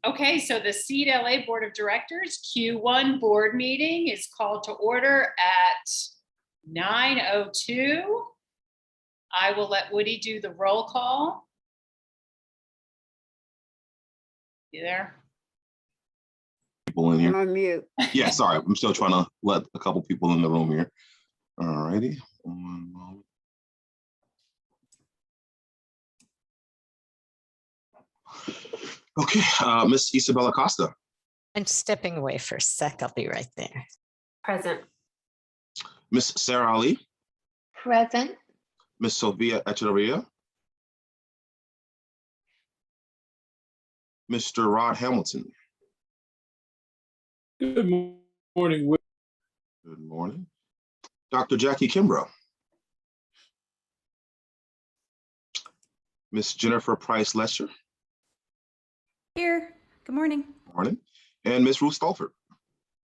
Okay, so the Seed LA Board of Directors Q1 board meeting is called to order at 9:02. I will let Woody do the roll call. You there? People in I'm here. on mute. Yeah, sorry. I'm still trying to let a couple people in the room here. All righty. One moment. Okay, Miss Isabella Costa, I'm stepping away for a sec. I'll be right there. Present. Miss Sarah Ali, Present. Miss Sofia Echeverria, Mr. Rod Hamilton. Good morning. Good morning. Dr. Jackie Kimbrough. Miss Jennifer Price Lesher. Here. Good morning. Morning. And Miss Ruth Stolford.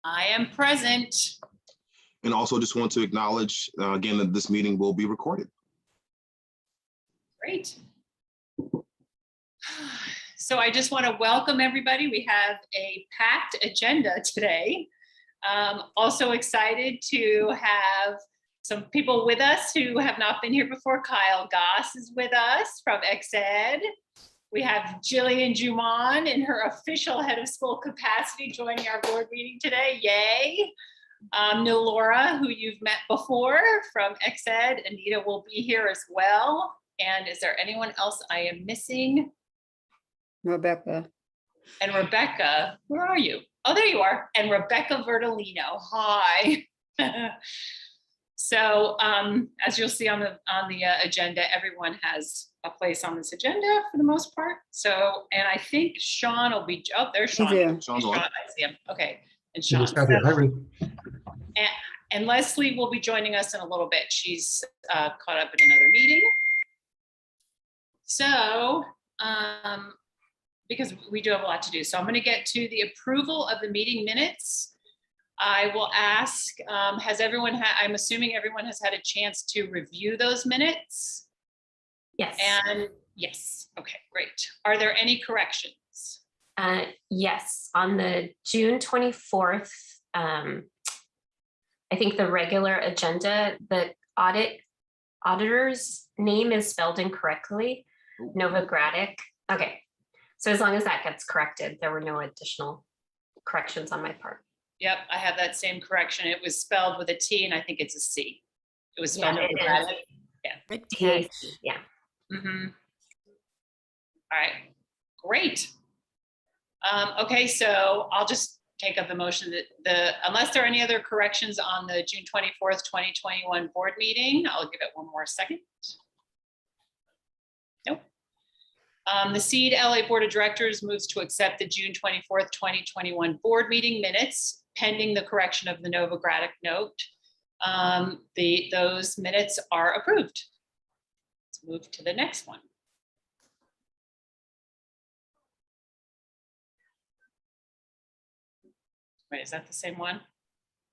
I am present. And also just want to acknowledge again that this meeting will be recorded. Great. So I just want to welcome everybody. We have a packed agenda today. Also excited to have some people with us who have not been here before. Kyle Goss is with us from XED. We have Jillian Juman in her official head of school capacity joining our board meeting today. Yay. Neil Laura, who you've met before from XED. Anita will be here as well. And is there anyone else I am missing? Rebecca. And Rebecca, where are you? Oh, there you are. And Rebecca Vertolino, hi. So as you'll see on the agenda, everyone has a place on this agenda for the most part. So, and I think Sean will be, oh, there's Sean. here. Sean's Sean, on. I see him. Okay. And Sean. And Leslie will be joining us in a little bit. She's caught up in another meeting. So, because we do have a lot to do. So I'm going to get to the approval of the meeting minutes. I will ask, has everyone I'm assuming everyone has had a chance to review those minutes? Yes. And yes, okay, great. Are there any corrections? Yes, on the June 24th, I think the regular agenda, the auditor's name is spelled incorrectly, Novogradac. Okay, so as long as that gets corrected, there were no additional corrections on my part. Yep, I have that same correction. It was spelled with a T and I think it's a C. It was spelled Yeah, it Novogradac. is. Yeah. TAC, yeah. Mm-hmm. All right, great. Okay, so I'll just take up the motion that unless there are any other corrections on the June 24th, 2021 board meeting, I'll give it one more second. Nope. The Seed LA Board of Directors moves to accept the June 24th, 2021 board meeting minutes pending the correction of the Novogradac note. Those minutes are approved. Let's move to the next one. Wait, is that the same one?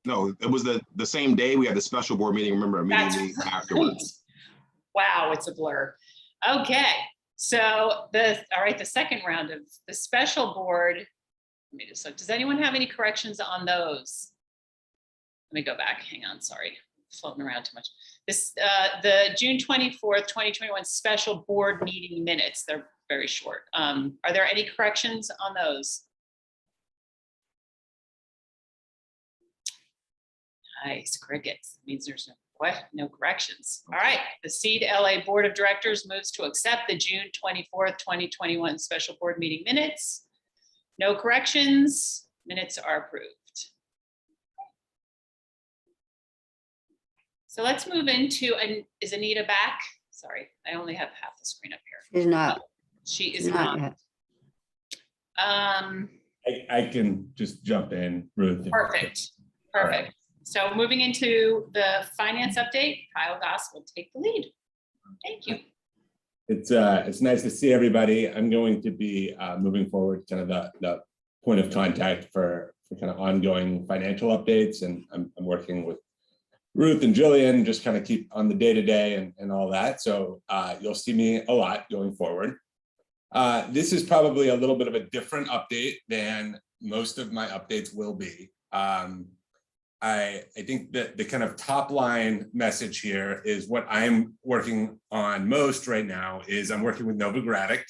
No, it was the same day we had the special board meeting. Remember, immediately afterwards. Wow, it's a blur. Okay, so the second round of the special board. Let me just look. Does anyone have any corrections on those? Let me go back. Hang on, sorry, floating around too much. This the June 24th, 2021 special board meeting minutes. They're very short. Are there any corrections on those? Nice, crickets. It means there's no corrections. All right, the Seed LA Board of Directors moves to accept the June 24th, 2021 special board meeting minutes. No corrections, minutes are approved. So let's move into, is Anita back? Sorry, I only have half the screen up here. She's not. She is She's not not. yet. I can just jump in, Ruth. Perfect, perfect. So moving into the finance update, Kyle Goss will take the lead. Thank you. It's nice to see everybody. I'm going to be moving forward kind of the point of contact for kind of ongoing financial updates, and I'm working with Ruth and Jillian, just kind of keep on the day-to-day and all that. So you'll see me a lot going forward. This is probably a little bit of a different update than most of my updates will be. I think that the kind of top line message here is what I'm working on most right now is I'm working with Novogradac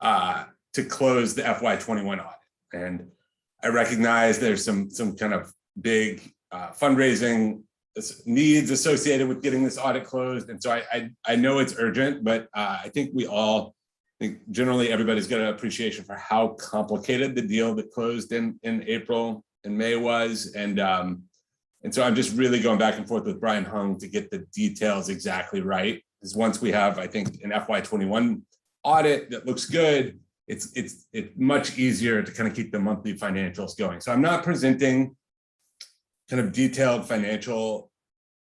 to close the FY21 audit. And I recognize there's some kind of big fundraising needs associated with getting this audit closed. And so I know it's urgent, but I think generally everybody's got an appreciation for how complicated the deal that closed in April and May was. And so I'm just really going back and forth with Brian Hung to get the details exactly right. Because once we have, I think, an FY21 audit that looks good, it's much easier to kind of keep the monthly financials going. So I'm not presenting kind of detailed financial,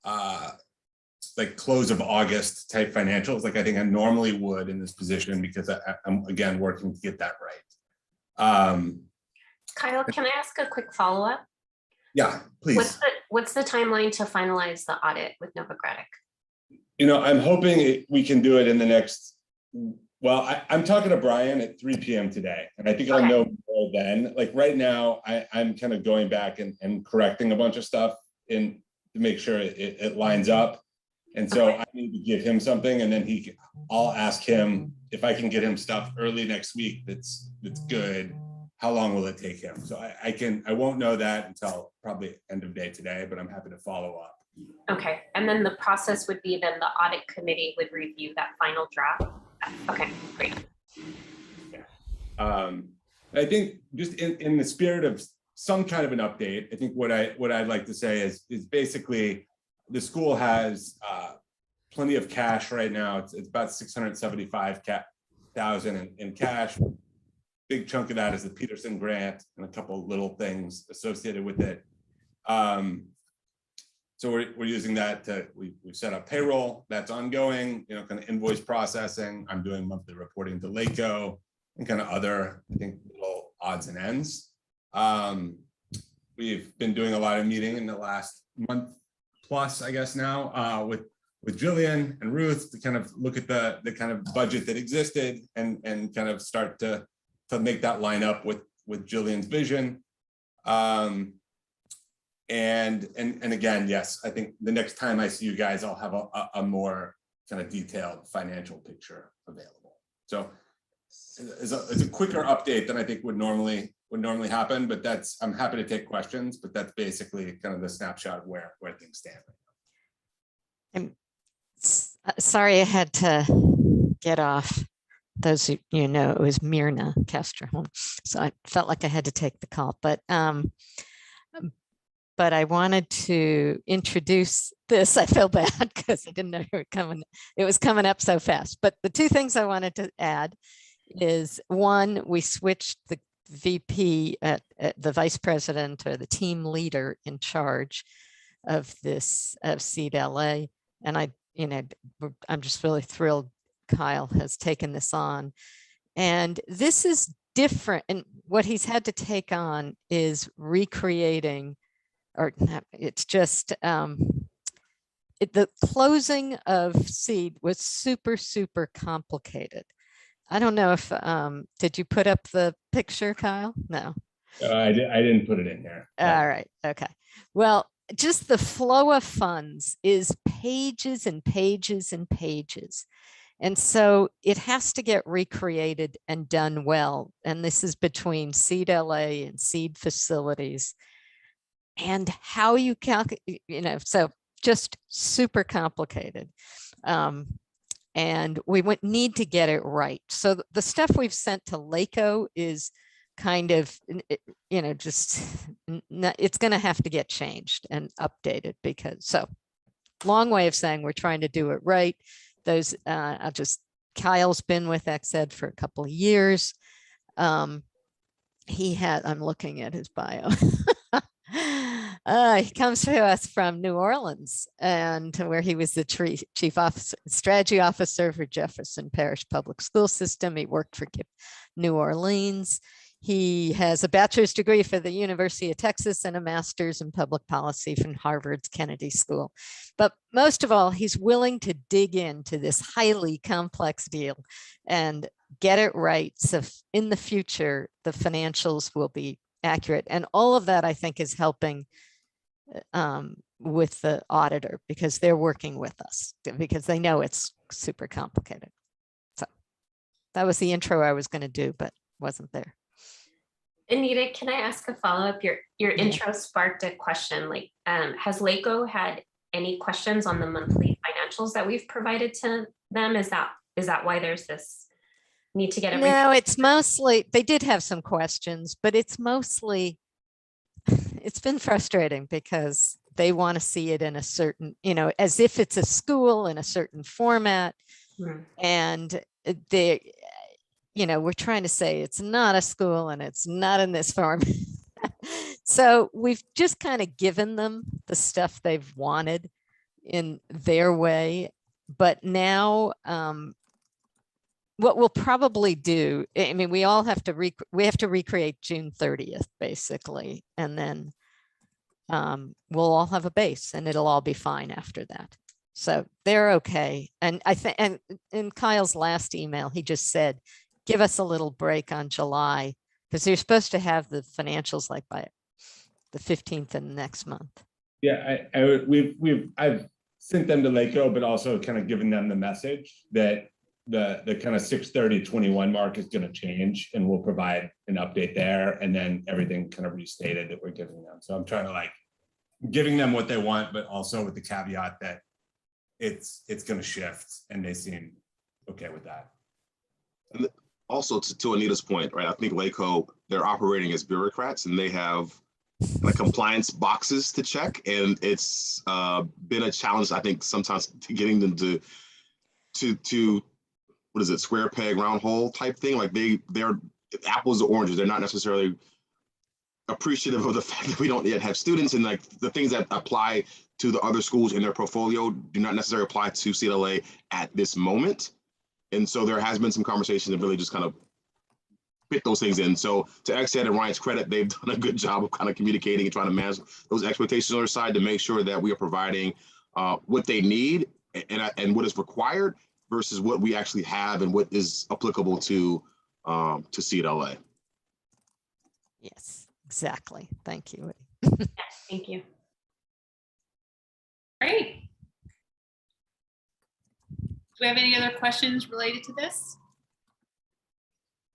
like close of August type financials, like I think I normally would in this position, because I'm again working to get that right. Kyle, can I ask a quick follow-up? Yeah, please. What's the timeline to finalize the audit with Novogradac? I'm hoping we can do it in the next, well, I'm talking to Brian at 3 p.m. today, and I think I'll know more then. Like right now, I'm kind of going back and correcting a bunch of stuff to make sure it lines up. And so I need to give him something, and then I'll ask him if I can get him stuff early next week that's good. How long will it take him? So I won't know that until probably end of day today, but I'm happy to follow up. Okay, and then the process would be then the audit committee would review that final draft. Okay, great. I think just in the spirit of some kind of an update, I think what I'd like to say is basically the school has plenty of cash right now. It's about $675,000 in cash. Big chunk of that is the Peterson grant and a couple of little things associated with it. So we're using that we've set up payroll that's ongoing, kind of invoice processing. I'm doing monthly reporting to LACO and kind of other, I think, little odds and ends. We've been doing a lot of meeting in the last month plus, I guess now, with Jillian and Ruth to kind of look at the kind of budget that existed and kind of start to make that line up with Jillian's vision. And again, yes, I think the next time I see you guys, I'll have a more kind of detailed financial picture available. So it's a quicker update than I think would normally happen, but I'm happy to take questions, but that's basically kind of the snapshot of where things stand. I'm sorry I had to get off. Those it was Myrna Casterholm, so I felt like I had to take the call. But I wanted to introduce this. I feel bad because I didn't know it was coming up so fast. But the two things I wanted to add is, one, we switched the VP at the vice president or the team leader in charge of this of Seed LA, and I'm just really thrilled Kyle has taken this on. And this is different. And what he's had to take on is recreating, or it's just, the closing of Seed was super, super complicated. I don't know if, did you put up the picture, Kyle? No. I didn't put it in here. All right. Okay. Well, just the flow of funds is pages and pages and pages. And so it has to get recreated and done well. And this is between Seed LA and Seed facilities. And how you calculate, so just super complicated. And we need to get it right. So the stuff we've sent to LACO is kind of, just, it's going to have to get changed and updated so long way of saying we're trying to do it right. Those, Kyle's been with XED for a couple of years. I'm looking at his bio. He comes to us from New Orleans, and where he was the chief strategy officer for Jefferson Parish Public School System. He worked for KIPP New Orleans. He has a bachelor's degree for the University of Texas and a master's in public policy from Harvard's Kennedy School. But most of all, he's willing to dig into this highly complex deal and get it right. So in the future, the financials will be accurate. And all of that, I think, is helping with the auditor because they're working with us because they know it's super complicated. So that was the intro I was going to do, but wasn't there. Anita, can I ask a follow-up? Your intro sparked a question. Like, has LACO had any questions on the monthly financials that we've provided to them? Is that why there's this need to get it? No, it's mostly, they did have some questions, but it's mostly, it's been frustrating because they want to see it in a certain, as if it's a school in a certain format. And they, we're trying to say it's not a school and it's not in this form. So we've just kind of given them the stuff they've wanted in their way. But now what we'll probably do, I mean, we all have to, we have to recreate June 30th, basically. And then we'll all have a base and it'll all be fine after that. So they're okay. And I think, and in Kyle's last email, he just said, give us a little break on July because you're supposed to have the financials like by the 15th of next month. Yeah, I've sent them to LACO, but also kind of given them the message that the kind of 6/30/21 mark is going to change, and we'll provide an update there, and then everything kind of restated that we're giving them. So I'm trying to like giving them what they want, but also with the caveat that it's going to shift, and they seem okay with that. And also to Anita's point, right? I think LACO, they're operating as bureaucrats and they have like compliance boxes to check. And it's been a challenge, I think, sometimes to getting them to what is it, square peg, round hole type thing. Like they're apples to oranges. They're not necessarily appreciative of the fact that we don't yet have students, and like the things that apply to the other schools in their portfolio do not necessarily apply to CLA at this moment. And so there has been some conversation that really just kind of fit those things in. So to XED and Ryan's credit, they've done a good job of kind of communicating and trying to manage those expectations on their side to make sure that we are providing what they need and what is required versus what we actually have and what is applicable to CLA. Yes, exactly. Thank you. Thank you. Great. Do we have any other questions related to this?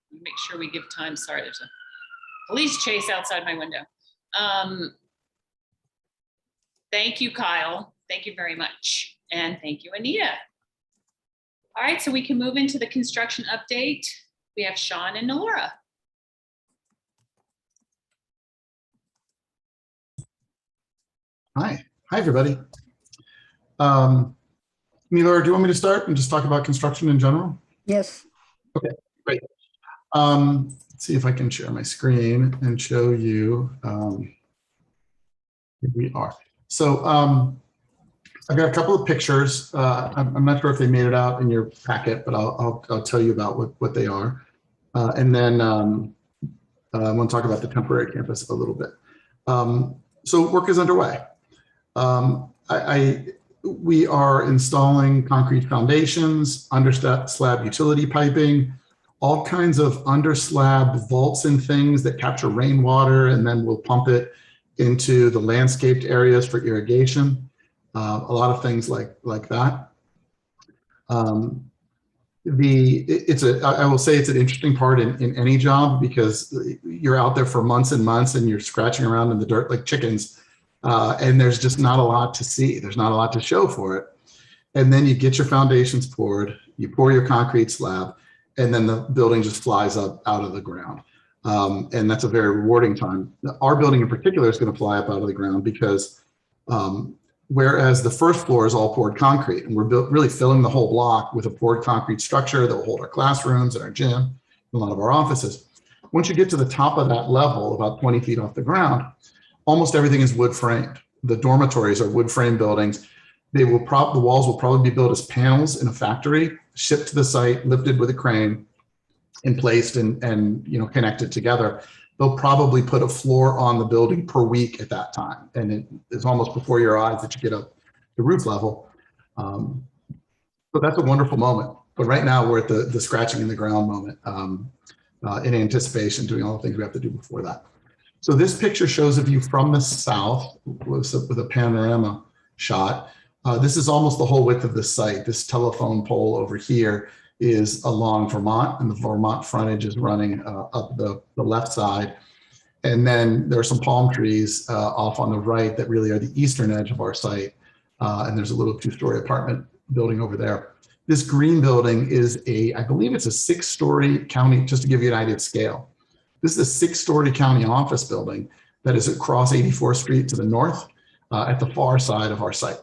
Make sure we give time. Sorry, there's a police chase outside my window. Thank you, Kyle. Thank you very much. And thank you, Anita. All right, so we can move into the construction update. We have Sean and Nora. Hi, everybody. Nora, do you want me to start and just talk about construction in general? Yes. Okay, great. Let's see if I can share my screen and show you. Here we are. So I've got a couple of pictures. I'm not sure if they made it out in your packet, but I'll tell you about what they are. And then I want to talk about the temporary campus a little bit. So work is underway. We are installing concrete foundations, under slab utility piping, all kinds of under slab vaults and things that capture rainwater, and then we'll pump it into the landscaped areas for irrigation. A lot of things like that. I will say it's an interesting part in any job because you're out there for months and months and you're scratching around in the dirt like chickens. And there's just not a lot to see. There's not a lot to show for it. And then you get your foundations poured, you pour your concrete slab, and then the building just flies up out of the ground. And that's a very rewarding time. Our building in particular is going to fly up out of the ground because whereas the first floor is all poured concrete, and we're really filling the whole block with a poured concrete structure that will hold our classrooms and our gym, and a lot of our offices. Once you get to the top of that level, about 20 feet off the ground, almost everything is wood framed. The dormitories are wood frame buildings. The walls will probably be built as panels in a factory, shipped to the site, lifted with a crane, and placed and connected together. They'll probably put a floor on the building per week at that time, and it's almost before your eyes that you get up to roof level. So that's a wonderful moment. But right now we're at the scratching in the ground moment in anticipation, doing all the things we have to do before that. So this picture shows a view from the south with a panorama shot. This is almost the whole width of the site. This telephone pole over here is along Vermont, and the Vermont frontage is running up the left side. And then there are some palm trees off on the right that really are the eastern edge of our site. And there's a little 2-story apartment building over there. This green building is I believe it's a 6-story county, just to give you an idea of scale. This is a 6-story county office building that is across 84th Street to the north at the far side of our site.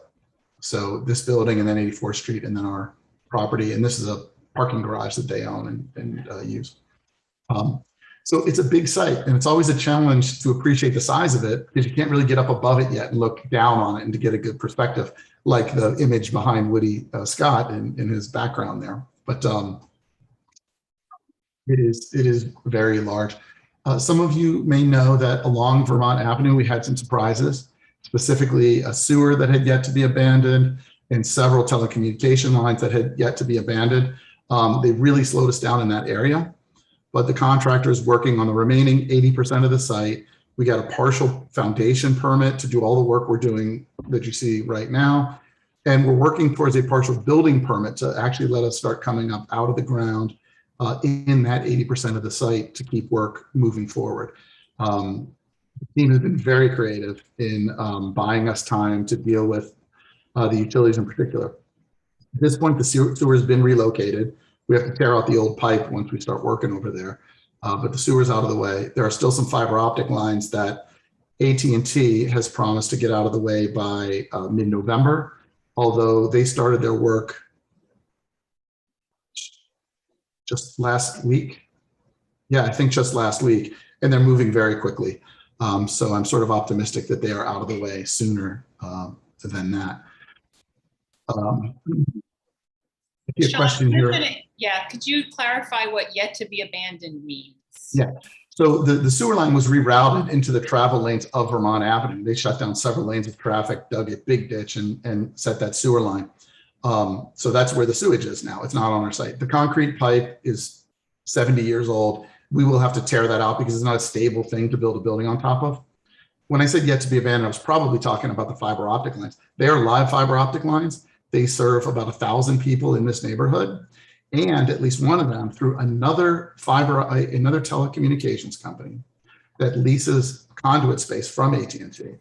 So this building and then 84th Street and then our property. And this is a parking garage that they own and use. So it's a big site, and it's always a challenge to appreciate the size of it because you can't really get up above it yet and look down on it and to get a good perspective, like the image behind Woody Scott in his background there. But it is very large. Some of you may know that along Vermont Avenue, we had some surprises, specifically a sewer that had yet to be abandoned and several telecommunication lines that had yet to be abandoned. They really slowed us down in that area. But the contractor is working on the remaining 80% of the site. We got a partial foundation permit to do all the work we're doing that you see right now. And we're working towards a partial building permit to actually let us start coming up out of the ground in that 80% of the site to keep work moving forward. The team has been very creative in buying us time to deal with the utilities in particular. At this point, the sewer has been relocated. We have to tear out the old pipe once we start working over there, but the sewer's out of the way. There are still some fiber optic lines that AT&T has promised to get out of the way by mid-November, although they started their work just last week. Yeah, I think just last week, and they're moving very quickly. So I'm sort of optimistic that they are out of the way sooner than that. A Sean, question here. Yeah, could you clarify what yet to be abandoned means? Yeah, so the sewer line was rerouted into the travel lanes of Vermont Avenue. They shut down several lanes of traffic, dug a big ditch and set that sewer line. So that's where the sewage is now. It's not on our site. The concrete pipe is 70 years old. We will have to tear that out because it's not a stable thing to build a building on top of. When I said yet to be abandoned, I was probably talking about the fiber optic lines. They are live fiber optic lines. They serve about 1,000 people in this neighborhood, and at least one of them through another telecommunications company that leases conduit space from AT&T,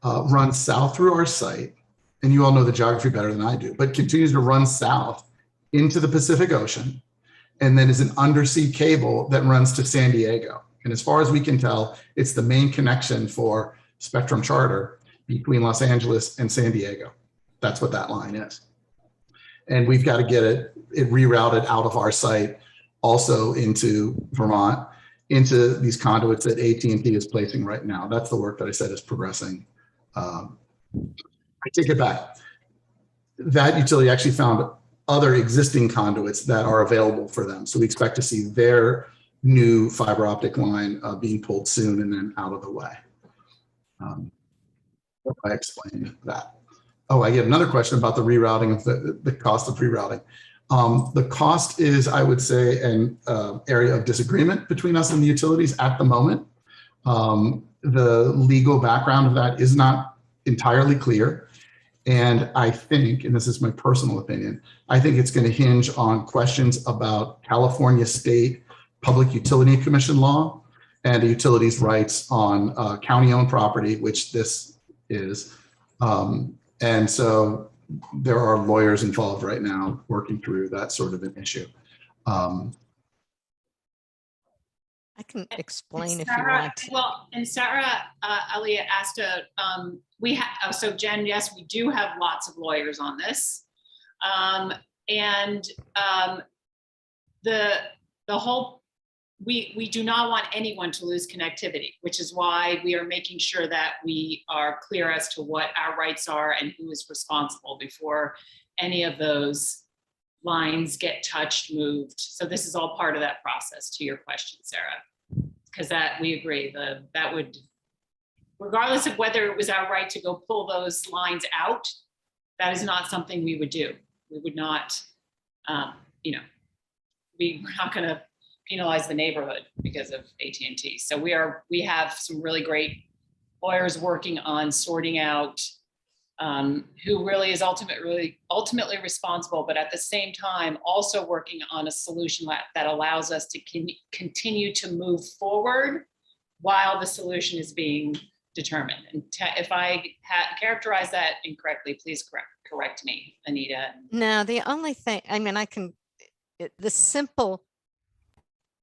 runs south through our site, and you all know the geography better than I do, but continues to run south into the Pacific Ocean, and then is an undersea cable that runs to San Diego. And as far as we can tell, it's the main connection for Spectrum Charter between Los Angeles and San Diego. That's what that line is. And we've got to get it rerouted out of our site, also into Vermont, into these conduits that AT&T is placing right now. That's the work that I said is progressing. I take it back. That utility actually found other existing conduits that are available for them. So we expect to see their new fiber optic line being pulled soon and then out of the way. I explained that. Oh, I get another question about the rerouting of the cost of rerouting. The cost is, I would say, an area of disagreement between us and the utilities at the moment. The legal background of that is not entirely clear. And I think, and this is my personal opinion, I think it's going to hinge on questions about California State Public Utility Commission law and the utilities' rights on county-owned property, which this is. And so there are lawyers involved right now working through that sort of an issue. I can explain if you Sarah, want. well, and Sarah Elliott asked so Jen, yes, we do have lots of lawyers on this. The whole, we do not want anyone to lose connectivity, which is why we are making sure that we are clear as to what our rights are and who is responsible before any of those lines get touched, moved. So this is all part of that process, to your question, Sarah, because that we agree that would, regardless of whether it was our right to go pull those lines out, that is not something we would do. We would not you know, we're not going to penalize the neighborhood because of AT&T. So we have some really great lawyers working on sorting out who really is ultimately responsible, but at the same time also working on a solution that allows us to continue to move forward while the solution is being determined. And if I characterize that incorrectly, please correct me, Anita. No, the only thing, I mean, the simple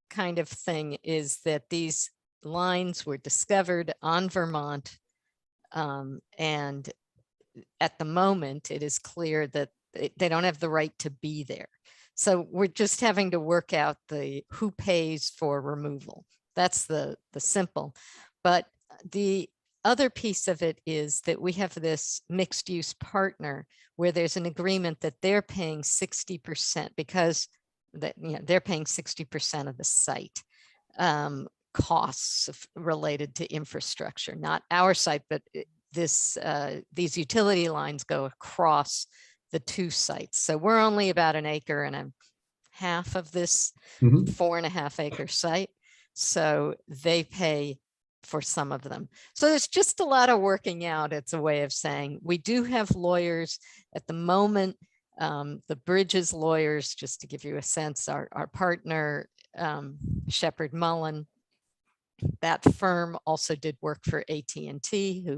kind of thing is that these lines were discovered on Vermont, and at the moment it is clear that they don't have the right to be there. So we're just having to work out who pays for removal. That's the simple. But the other piece of it is that we have this mixed use partner where there's an agreement that they're paying 60% because they're paying 60% of the site costs related to infrastructure, not our site, but these utility lines go across the two sites. So we're only about 1.5 acres of this 4.5 acre site. So they pay for some of them. So there's just a lot of working out. It's a way of saying we do have lawyers at the moment. The Bridges lawyers, just to give you a sense, our partner, Shepherd Mullen, that firm also did work for AT&T,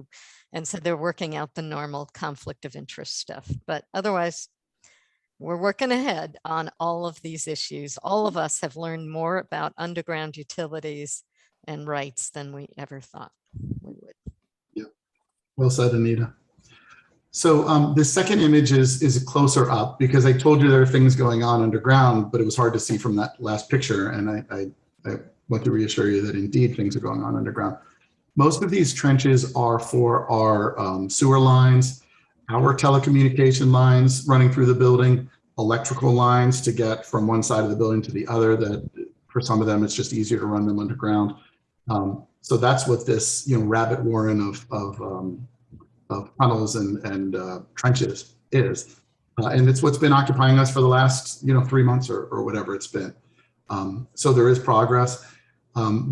and so they're working out the normal conflict of interest stuff. But otherwise, we're working ahead on all of these issues. All of us have learned more about underground utilities and rights than we ever thought we would. Yeah, well said, Anita. So the second image is closer up because I told you there are things going on underground, but it was hard to see from that last picture. And I want to reassure you that indeed things are going on underground. Most of these trenches are for our sewer lines, our telecommunication lines running through the building, electrical lines to get from one side of the building to the other. That for some of them, it's just easier to run them underground. So that's what this rabbit warren of tunnels and trenches is. And it's what's been occupying us for the last 3 months or whatever it's been. So there is progress.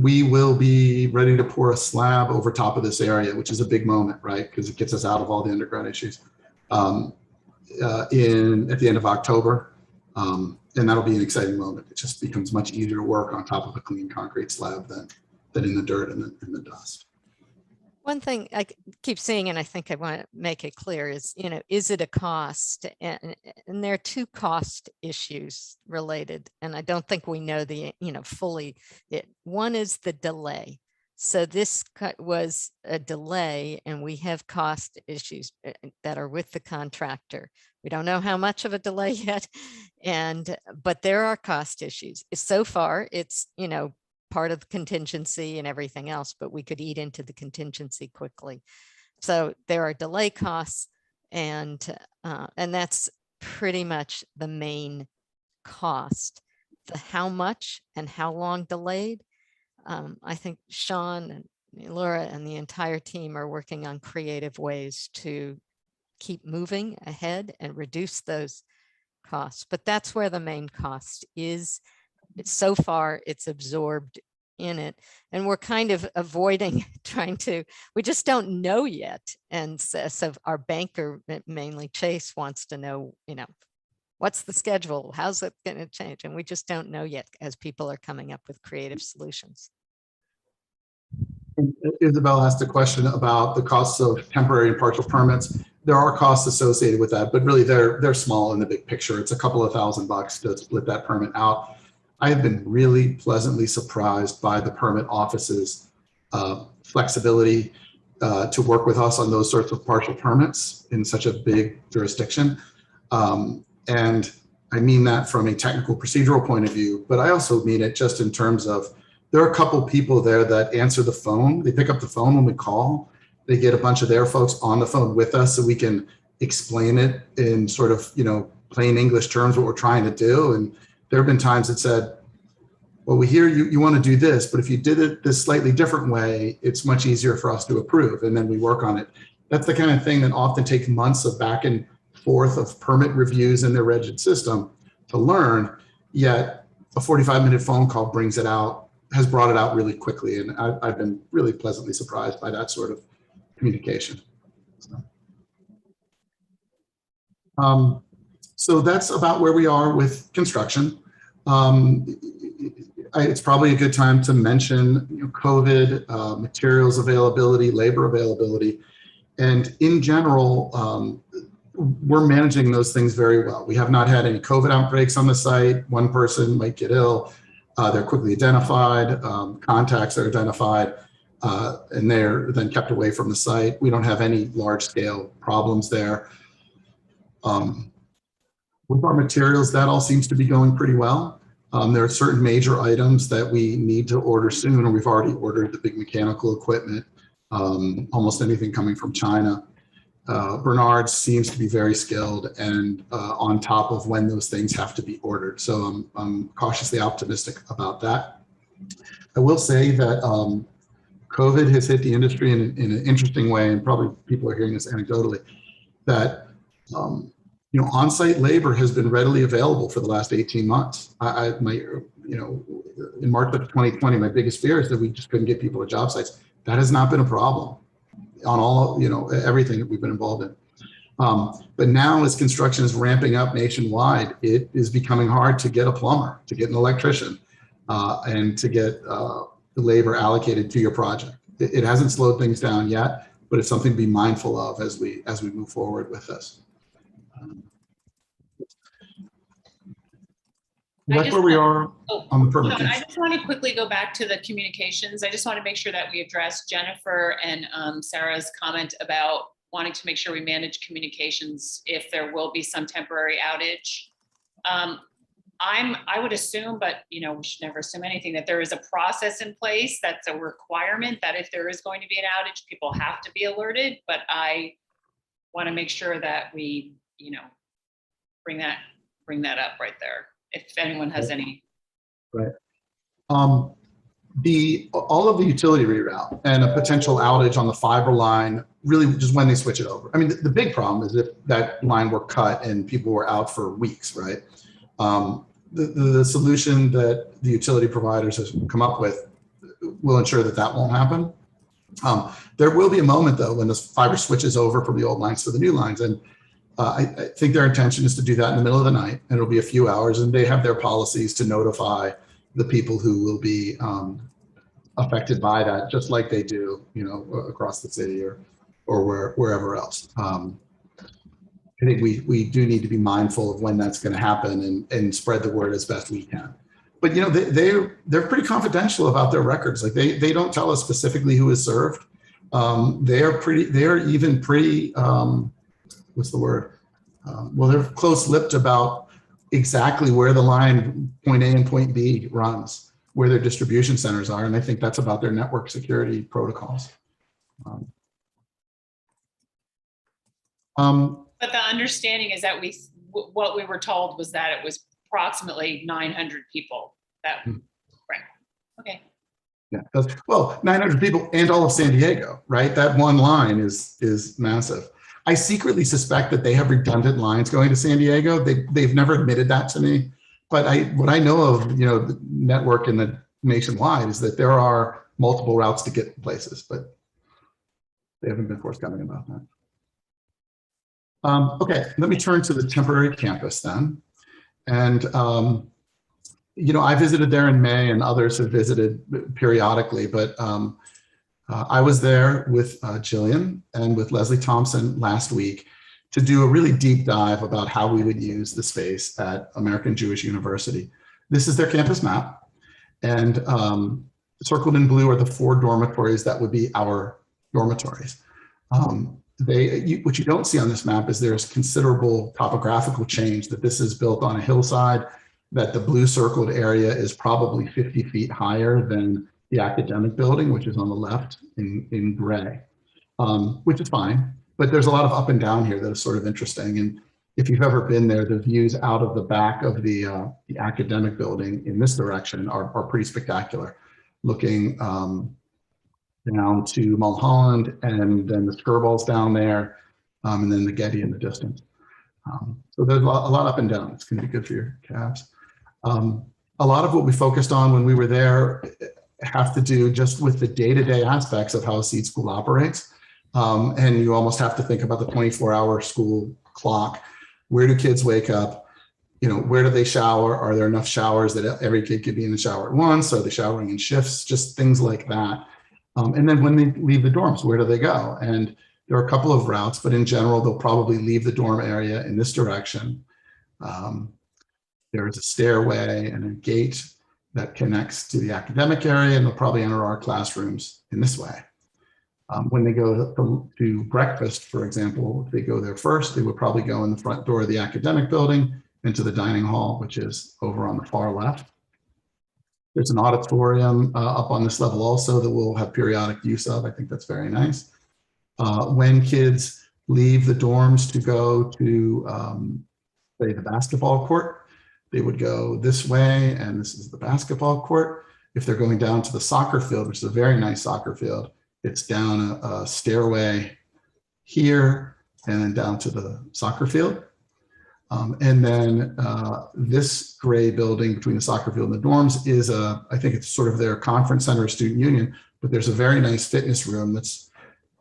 We will be ready to pour a slab over top of this area, which is a big moment, right? Because it gets us out of all the underground issues at the end of October. And that'll be an exciting moment. It just becomes much easier to work on top of a clean concrete slab than in the dirt and the dust. One thing I keep seeing, and I think I want to make it clear, is, is it a cost? And there are two cost issues related, and I don't think we know fully it. One is the delay. So this was a delay, and we have cost issues that are with the contractor. We don't know how much of a delay yet, but there are cost issues. So far, it's, part of the contingency and everything else, but we could eat into the contingency quickly. So there are delay costs, and that's pretty much the main cost. The how much and how long delayed, I think Sean and Laura and the entire team are working on creative ways to keep moving ahead and reduce those costs. But that's where the main cost is. So far, it's absorbed in it, and we're kind of avoiding we just don't know yet. And so our banker, mainly Chase, wants to know, what's the schedule? How's it going to change? And we just don't know yet as people are coming up with creative solutions. Isabel asked a question about the costs of temporary and partial permits. There are costs associated with that, but really they're small in the big picture. It's a couple of $1,000 to split that permit out. I have been really pleasantly surprised by the permit office's flexibility to work with us on those sorts of partial permits in such a big jurisdiction. And I mean that from a technical procedural point of view, but I also mean it just in terms of there are a couple people there that answer the phone. They pick up the phone when we call. They get a bunch of their folks on the phone with us so we can explain it in sort of, plain English terms, what we're trying to do. And there have been times that said, well, we hear you want to do this, but if you did it this slightly different way, it's much easier for us to approve. And then we work on it. That's the kind of thing that often takes months of back and forth of permit reviews in their rigid system to learn, yet a 45-minute phone call has brought it out really quickly. And I've been really pleasantly surprised by that sort of communication. So that's about where we are with construction. It's probably a good time to mention COVID, materials availability, labor availability. And in general, we're managing those things very well. We have not had any COVID outbreaks on the site. One person might get ill. They're quickly identified, contacts are identified, and they're then kept away from the site. We don't have any large scale problems there. With our materials, that all seems to be going pretty well. There are certain major items that we need to order soon, and we've already ordered the big mechanical equipment, almost anything coming from China. Bernard seems to be very skilled and on top of when those things have to be ordered. So I'm cautiously optimistic about that. I will say that COVID has hit the industry in an interesting way, and probably people are hearing this anecdotally, that on-site labor has been readily available for the last 18 months. In March of 2020, my biggest fear is that we just couldn't get people to job sites. That has not been a problem on all, everything that we've been involved in. But now as construction is ramping up nationwide, it is becoming hard to get a plumber, to get an electrician, and to get the labor allocated to your project. It hasn't slowed things down yet, but it's something to be mindful of as we move forward with this. That's where we are on the permit. I just want to quickly go back to the communications. I just want to make sure that we address Jennifer and Sarah's comment about wanting to make sure we manage communications if there will be some temporary outage. I would assume, but we should never assume anything, that there is a process in place that's a requirement that if there is going to be an outage, people have to be alerted. But I want to make sure that we, bring that up right there. If anyone has any. Right. All of the utility reroute and a potential outage on the fiber line, really just when they switch it over. I mean, the big problem is if that line were cut and people were out for weeks, right? The solution that the utility providers have come up with will ensure that that won't happen. There will be a moment though when the fiber switches over from the old lines to the new lines, and I think their intention is to do that in the middle of the night, and it'll be a few hours, and they have their policies to notify the people who will be affected by that, just like they do, across the city or wherever else. I think we do need to be mindful of when that's going to happen and spread the word as best we can. But they're pretty confidential about their records. Like they don't tell us specifically who is served. They're even pretty. What's the word? Well, they're close-lipped about exactly where the line point A and point B runs, where their distribution centers are, and I think that's about their network security protocols. But the understanding is that what we were told was that it was approximately 900 people. Right? Okay. Yeah. Well, 900 people and all of San Diego, right? That one line is massive. I secretly suspect that they have redundant lines going to San Diego. They've never admitted that to me, but what I know of, the network and the nationwide is that there are multiple routes to get places, but they haven't been forthcoming about that. Okay, let me turn to the temporary campus then. And, I visited there in May and others have visited periodically, but I was there with Jillian and with Leslie Thompson last week to do a really deep dive about how we would use the space at American Jewish University. This is their campus map, and circled in blue are the 4 dormitories that would be our dormitories. What you don't see on this map is there's considerable topographical change, that this is built on a hillside, that the blue circled area is probably 50 feet higher than the academic building, which is on the left in gray, which is fine. But there's a lot of up and down here that is sort of interesting. And if you've ever been there, the views out of the back of the academic building in this direction are pretty spectacular, looking down to Mulholland and then the Skirball's down there, and then the Getty in the distance. So there's a lot up and down. It's going to be good for your calves. A lot of what we focused on when we were there have to do just with the day-to-day aspects of how a seed school operates. And you almost have to think about the 24-hour school clock. Where do kids wake up? Where do they shower? Are there enough showers that every kid could be in the shower at once? Are they showering in shifts? Just things like that. And then when they leave the dorms, where do they go? And there are a couple of routes, but in general, they'll probably leave the dorm area in this direction. There is a stairway and a gate that connects to the academic area, and they'll probably enter our classrooms in this way. When they go to breakfast, for example, if they go there first, they would probably go in the front door of the academic building into the dining hall, which is over on the far left. There's an auditorium up on this level also that we'll have periodic use of. I think that's very nice. When kids leave the dorms to go to, say, the basketball court, they would go this way, and this is the basketball court. If they're going down to the soccer field, which is a very nice soccer field, it's down a stairway here and then down to the soccer field. And then this gray building between the soccer field and the dorms is I think it's sort of their conference center, student union, but there's a very nice fitness room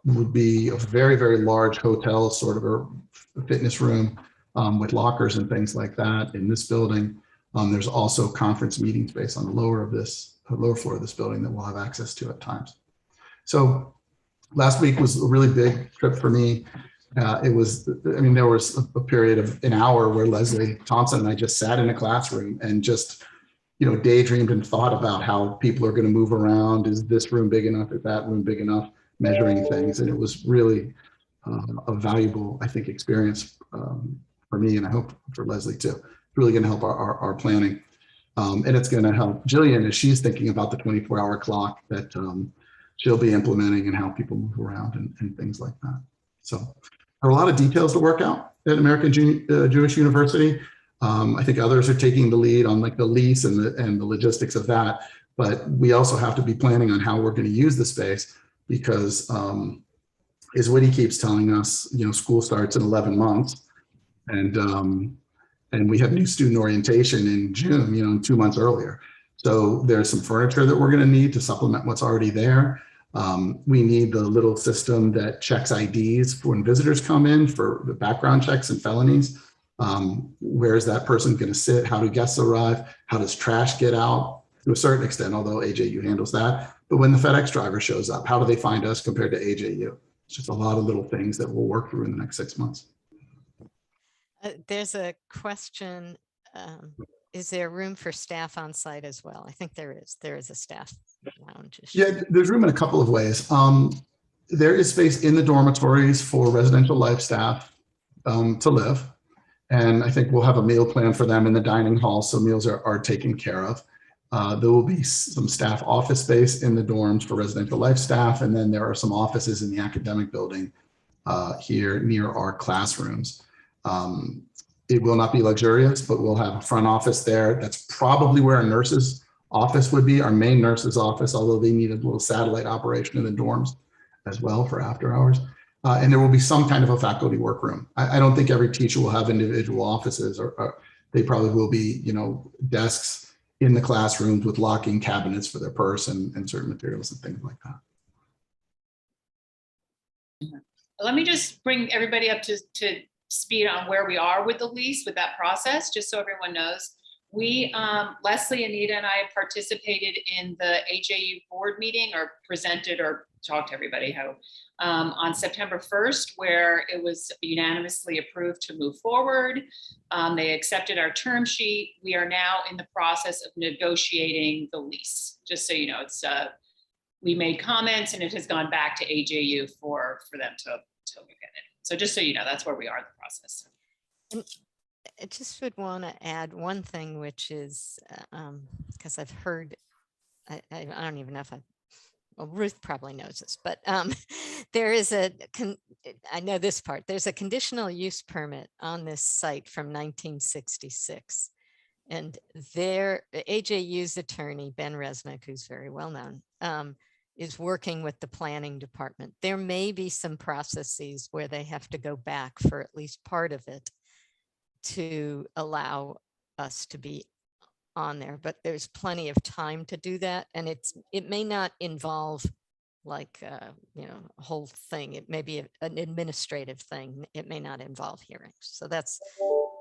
would be a very, very large hotel, sort of a fitness room with lockers and things like that in this building. There's also conference meeting space on the lower floor of this building that we'll have access to at times. So last week was a really big trip for me. There was a period of an hour where Leslie Thompson and I just sat in a classroom and just, daydreamed and thought about how people are going to move around. Is this room big enough? Is that room big enough? Measuring things. And it was really a valuable, I think, experience for me, and I hope for Leslie too. It's really going to help our planning. And it's going to help Jillian as she's thinking about the 24-hour clock that she'll be implementing and how people move around and things like that. So there are a lot of details to work out at American Jewish University. I think others are taking the lead on like the lease and the logistics of that. But we also have to be planning on how we're going to use the space because as Woody keeps telling us, school starts in 11 months. And we have new student orientation in June, 2 months earlier. So there's some furniture that we're going to need to supplement what's already there. We need the little system that checks IDs for when visitors come in for the background checks and felonies. Where is that person going to sit? How do guests arrive? How does trash get out? To a certain extent, although AJU handles that. But when the FedEx driver shows up, how do they find us compared to AJU? It's just a lot of little things that we'll work through in the next 6 months. There's a question. Is there room for staff on site as well? I think there is. There is a staff lounge. Yeah, there's room in a couple of ways. There is space in the dormitories for residential life staff to live. And I think we'll have a meal plan for them in the dining hall, so meals are taken care of. There will be some staff office space in the dorms for residential life staff. And then there are some offices in the academic building here near our classrooms. It will not be luxurious, but we'll have a front office there. That's probably where a nurse's office would be, our main nurse's office, although they need a little satellite operation in the dorms as well for after hours. And there will be some kind of a faculty workroom. I don't think every teacher will have individual offices, or they probably will be, desks in the classrooms with locking cabinets for their purse and certain materials and things like that. Let me just bring everybody up to speed on where we are with the lease, with that process, just so everyone knows. We, Leslie, Anita, and I participated in the AJU board meeting, or presented or talked to everybody how on September 1st, where it was unanimously approved to move forward. They accepted our term sheet. We are now in the process of negotiating the lease. Just so you know, it's we made comments and it has gone back to AJU for them to look at it. So just so you know, that's where we are in the process. And I just would want to add one thing, which is because I've heard, I don't even know if well, Ruth probably knows this, but there is I know this part, there's a conditional use permit on this site from 1966. And AJU's attorney, Ben Resnick, who's very well known, is working with the planning department. There may be some processes where they have to go back for at least part of it to allow us to be on there, but there's plenty of time to do that. And it may not involve like, a whole thing. It may be an administrative thing. It may not involve hearings. So that's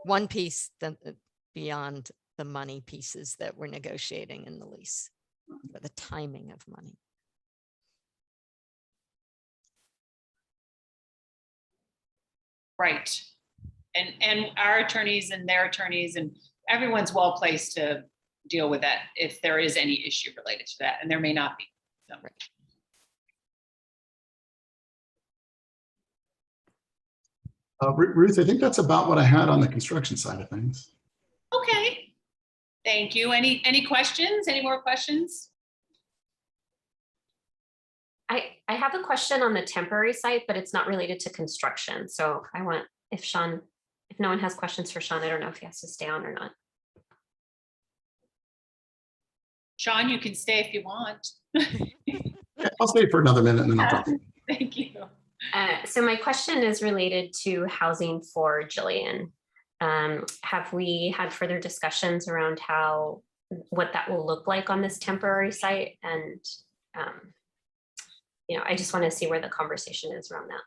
one piece beyond the money pieces that we're negotiating in the lease, for the timing of money. Right. And our attorneys and their attorneys and everyone's well placed to deal with that if there is any issue related to that, and there may not be. So. Ruth, I think that's about what I had on the construction side of things. Okay. Thank you. Any questions? Any more questions? I have a question on the temporary site, but it's not related to construction. So I want, if no one has questions for Sean, I don't know if he has to stay on or not. Sean, you can stay if you want. I'll stay for another minute and then I'll talk. Thank you. So my question is related to housing for Jillian. Have we had further discussions around what that will look like on this temporary site? And, I just want to see where the conversation is around that.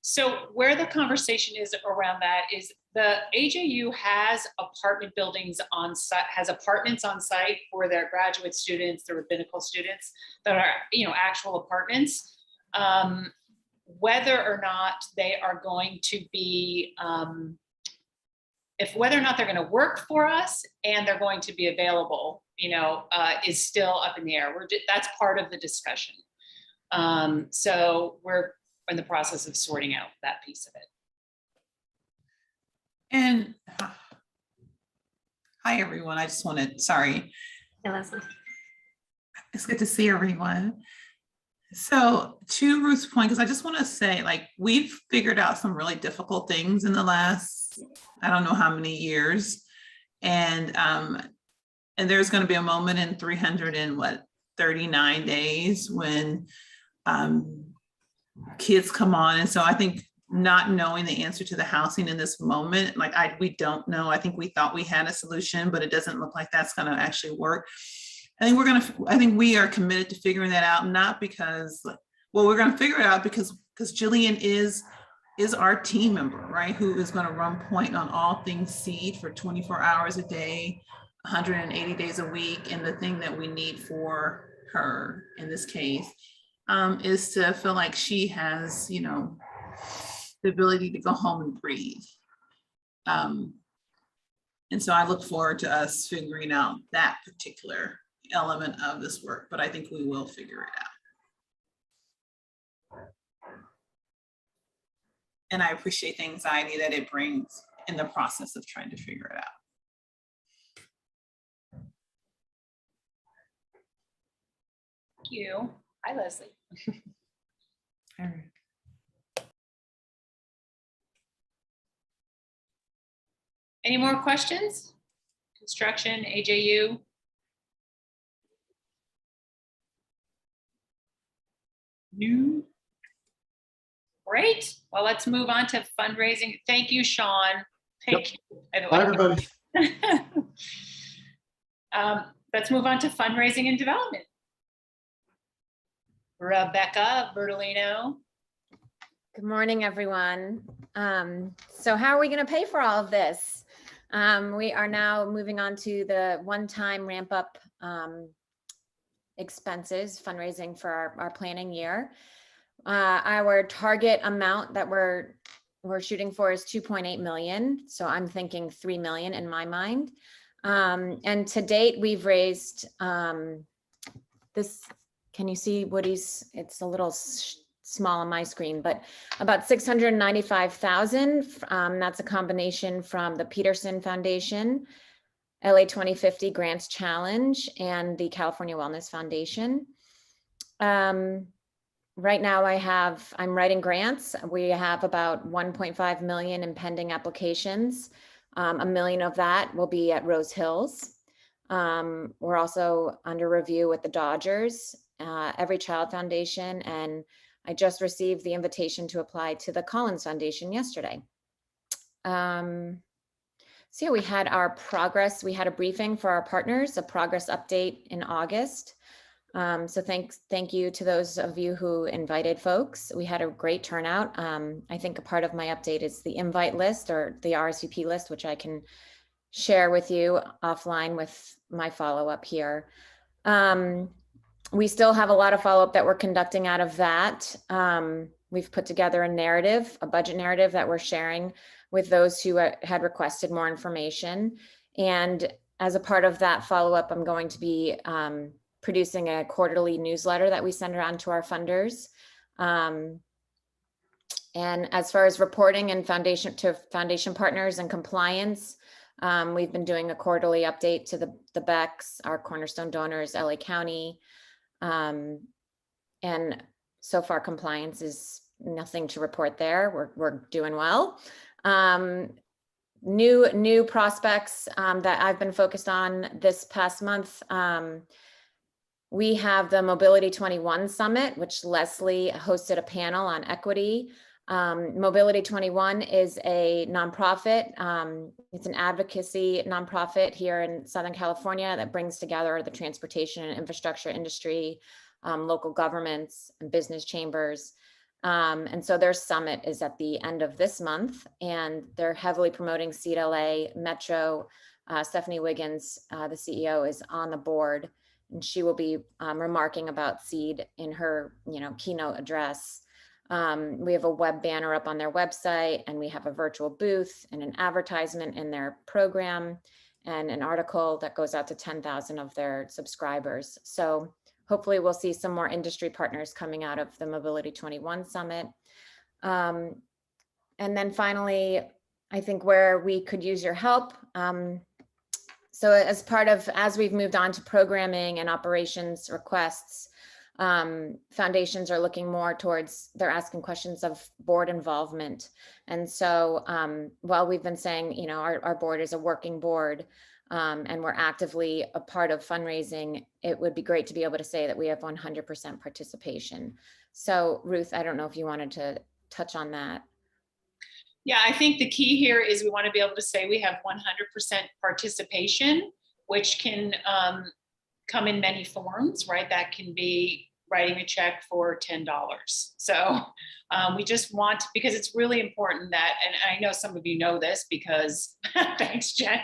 So where the conversation is around that is the AJU has apartment buildings on site, has apartments on site for their graduate students, their rabbinical students that are, actual apartments. Whether or not they are going to be, whether or not they're going to work for us and they're going to be available, is still up in the air. That's part of the discussion. So we're in the process of sorting out that piece of it. And hi, everyone. I just wanted, sorry. Yeah, Leslie. It's good to see everyone. So to Ruth's point, because I just want to say, like, we've figured out some really difficult things in the last, I don't know how many years. And there's going to be a moment in 339 days when kids come on. And so I think not knowing the answer to the housing in this moment, we don't know. I think we thought we had a solution, but it doesn't look like that's going to actually work. I think we are committed to figuring that out, not because, we're going to figure it out because Jillian is our team member, right? Who is going to run point on all things SEED for 24 hours a day, 180 days a week. And the thing that we need for her in this case is to feel like she has, the ability to go home and breathe. And so I look forward to us figuring out that particular element of this work, but I think we will figure it out. And I appreciate the anxiety that it brings in the process of trying to figure it out. Thank you. Hi, Leslie. All right. Any more questions? Construction, AJU? New. Great. Well, let's move on to fundraising. Thank you, Sean. Thank you. Bye, everybody. Let's move on to fundraising and development. Rebecca Bertolino. Good morning, everyone. So how are we going to pay for all of this? We are now moving on to the one-time ramp up expenses, fundraising for our planning year. Our target amount that we're shooting for is 2.8 million. So I'm thinking 3 million in my mind. And to date, we've raised this. Can you see Woody's? It's a little small on my screen, but about 695,000. That's a combination from the Peterson Foundation, LA 2050 Grants Challenge, and the California Wellness Foundation. Right now I'm writing grants. We have about 1.5 million in pending applications. $1 million of that will be at Rose Hills. We're also under review with the Dodgers, Every Child Foundation, and I just received the invitation to apply to the Collins Foundation yesterday. So yeah, we had our progress. We had a briefing for our partners, a progress update in August. So thank you to those of you who invited folks. We had a great turnout. I think a part of my update is the invite list or the RSVP list, which I can share with you offline with my follow-up here. We still have a lot of follow-up that we're conducting out of that. We've put together a narrative, a budget narrative that we're sharing with those who had requested more information. And as a part of that follow-up, I'm going to be producing a quarterly newsletter that we send around to our funders. And as far as reporting and foundation partners and compliance, we've been doing a quarterly update to the BECs, our cornerstone donors, LA County. And so far compliance is nothing to report there. We're doing well. New prospects that I've been focused on this past month. We have the Mobility 21 Summit, which Leslie hosted a panel on equity. Mobility 21 is a nonprofit. It's an advocacy nonprofit here in Southern California that brings together the transportation and infrastructure industry, local governments and business chambers. And so their summit is at the end of this month, and they're heavily promoting Seed LA Metro. Stephanie Wiggins, the CEO, is on the board, and she will be remarking about Seed in her, keynote address. We have a web banner up on their website, and we have a virtual booth and an advertisement in their program and an article that goes out to 10,000 of their subscribers. So hopefully we'll see some more industry partners coming out of the Mobility 21 Summit. And then finally, I think where we could use your help. So as we've moved on to programming and operations requests, foundations are looking more towards, they're asking questions of board involvement. And so while we've been saying, our board is a working board, and we're actively a part of fundraising, it would be great to be able to say that we have 100% participation. So Ruth, I don't know if you wanted to touch on that. Yeah, I think the key here is we want to be able to say we have 100% participation, which can come in many forms, right? That can be writing a check for $10. So we just want, because it's really important that, and I know some of you know this because, thanks, Jen.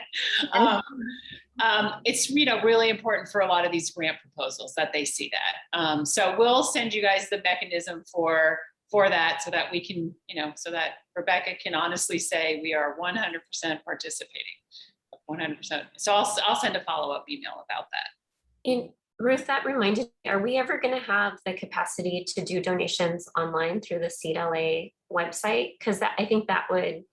It's really important for a lot of these grant proposals that they see that. So we'll send you guys the mechanism for that, so that we can, so that Rebecca can honestly say we are 100% participating, 100%. So I'll send a follow-up email about that. And Ruth, that reminded me, are we ever going to have the capacity to do donations online through the Seed LA website? Because I think that would,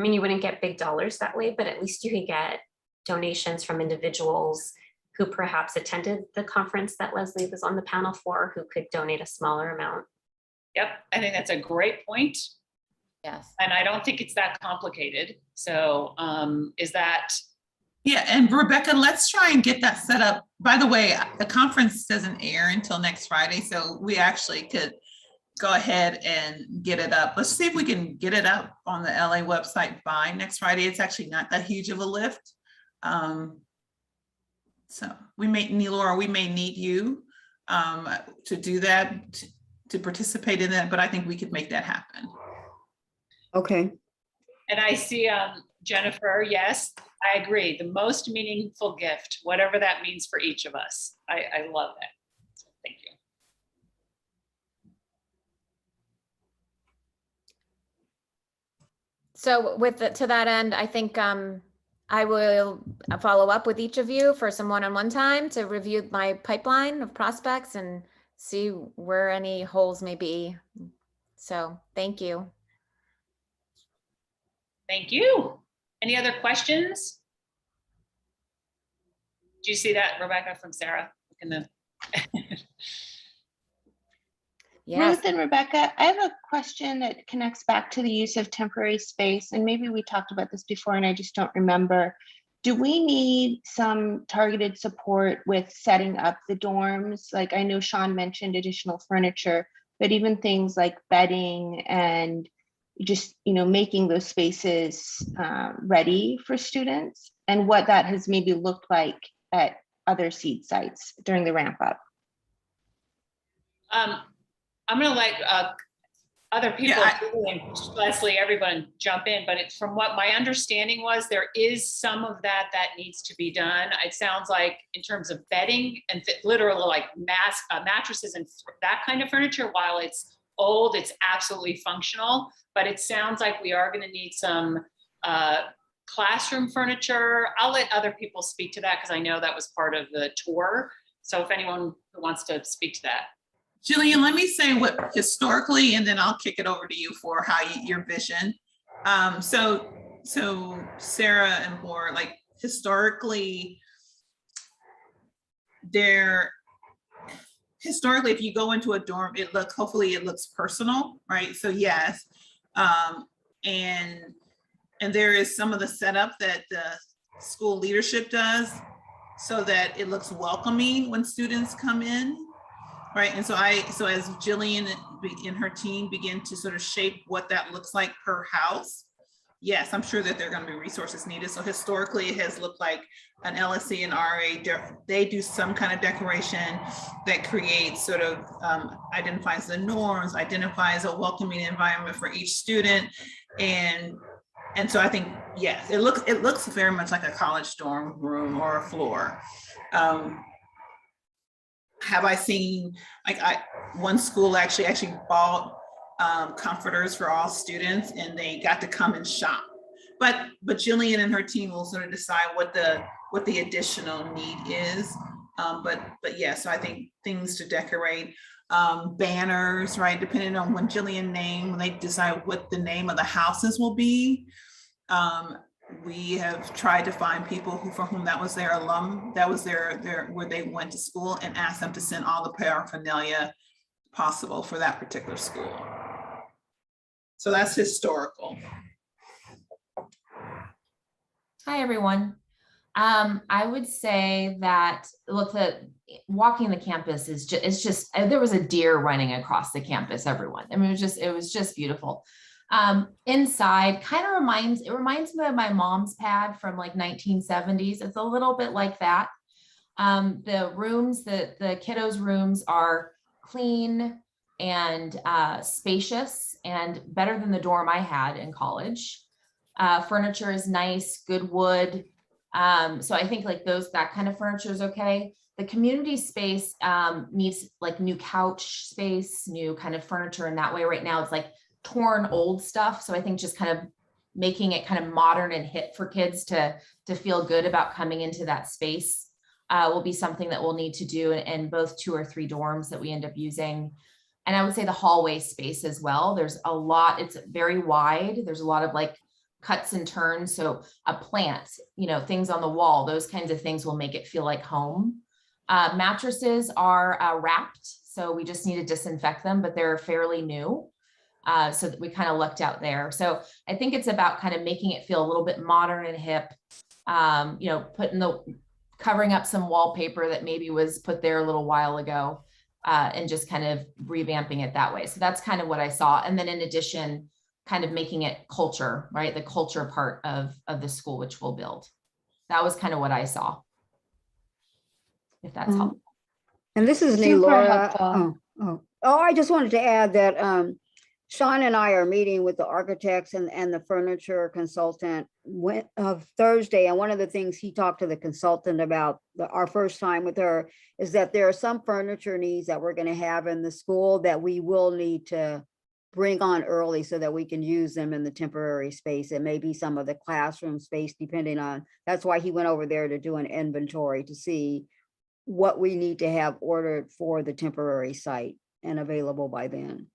you wouldn't get big dollars that way, but at least you could get donations from individuals who perhaps attended the conference that Leslie was on the panel for, who could donate a smaller amount. Yep, I think that's a great point. Yes. And I don't think it's that complicated. So is that? Yeah, and Rebecca, let's try and get that set up. By the way, the conference doesn't air until next Friday, so we actually could go ahead and get it up. Let's see if we can get it up on the LA website by next Friday. It's actually not that huge of a lift. So we may need, Laura, we may need you to do that, to participate in that, but I think we could make that happen. Okay. And I see Jennifer, yes, I agree. The most meaningful gift, whatever that means for each of us. I love that. So thank you. So to that end, I think I will follow up with each of you for some one-on-one time to review my pipeline of prospects and see where any holes may be. So thank you. Thank you. Any other questions? Do you see that, Rebecca, from Sarah? In the Yes. Ruth and Rebecca, I have a question that connects back to the use of temporary space, and maybe we talked about this before and I just don't remember. Do we need some targeted support with setting up the dorms? Like, I know Sean mentioned additional furniture, but even things like bedding and, just, making those spaces ready for students, and what that has maybe looked like at other seed sites during the ramp up. I'm gonna let other people, Leslie, everyone jump in, but it's from what my understanding was, there is some of that needs to be done. It sounds like in terms of bedding and literally like mattresses and that kind of furniture, while it's old, it's absolutely functional, but it sounds like we are gonna need some classroom furniture. I'll let other people speak to that because I know that was part of the tour. So if anyone who wants to speak to that. Jillian, let me say what historically, and then I'll kick it over to you for how your vision. So Sarah and Laura, like historically, if you go into a dorm, hopefully it looks personal, right? So yes, and there is some of the setup that the school leadership does so that it looks welcoming when students come in. Right, and so as Jillian and her team begin to sort of shape what that looks like per house, yes, I'm sure that there are going to be resources needed. So historically, it has looked like an LSC and RA, they do some kind of decoration that creates sort of identifies the norms, identifies a welcoming environment for each student, and so I think yes, it looks very much like a college dorm room or a floor. Have I seen, one school actually bought comforters for all students, and they got to come and shop. But Jillian and her team will sort of decide what the additional need is. But yeah, so I think things to decorate, banners, right? Depending on when when they decide what the name of the houses will be. We have tried to find people for whom that was their that was their where they went to school, and ask them to send all the paraphernalia possible for that particular school. So that's historical. Hi, everyone. I would say that, look, walking the campus is just there was a deer running across the campus, everyone. I mean, it was just beautiful. Inside kind of reminds me of my mom's pad from like 1970s. It's a little bit like that. The rooms, the kiddos' rooms are clean and spacious and better than the dorm I had in college. Furniture is nice, good wood. So I think like that kind of furniture is okay. The community space needs like new couch space, new kind of furniture in that way. Right now it's like torn old stuff. So I think just kind of making it kind of modern and hip for kids to feel good about coming into that space will be something that we'll need to do in both 2 or 3 dorms that we end up using. And I would say the hallway space as well. There's a lot, it's very wide. There's a lot of like cuts and turns. So a plant, things on the wall, those kinds of things will make it feel like home. Mattresses are wrapped. So we just need to disinfect them, but they're fairly new. So that we kind of lucked out there. So I think it's about kind of making it feel a little bit modern and hip, covering up some wallpaper that maybe was put there a little while ago, and just kind of revamping it that way. So that's kind of what I saw. And then in addition, kind of making it culture, right? The culture part of the school, which we'll build. That was kind of what I saw, if that's helpful. And this is Laura. I just wanted to add that Sean and I are meeting with the architects and the furniture consultant Thursday. And one of the things he talked to the consultant about our first time with her is that there are some furniture needs that we're going to have in the school that we will need to bring on early so that we can use them in the temporary space. It may be some of the classroom space, depending on, that's why he went over there to do an inventory to see what we need to have ordered for the temporary site and available by then.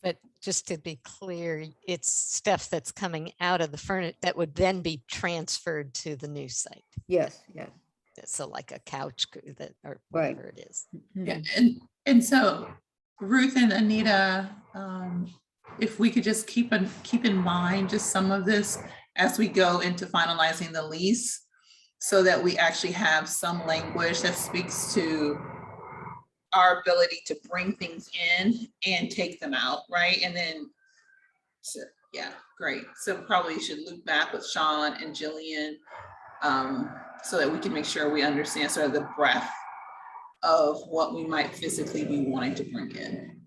But just to be clear, it's stuff that's coming out of the furniture that would then be transferred to the new site. Yes. So like a couch or Right. whatever it is. Yeah, and so Ruth and Anita, if we could just keep in mind just some of this as we go into finalizing the lease, so that we actually have some language that speaks to our ability to bring things in and take them out, right? And then So, yeah, great. So probably you should loop back with Sean and Jillian so that we can make sure we understand sort of the breadth of what we might physically be wanting to bring in.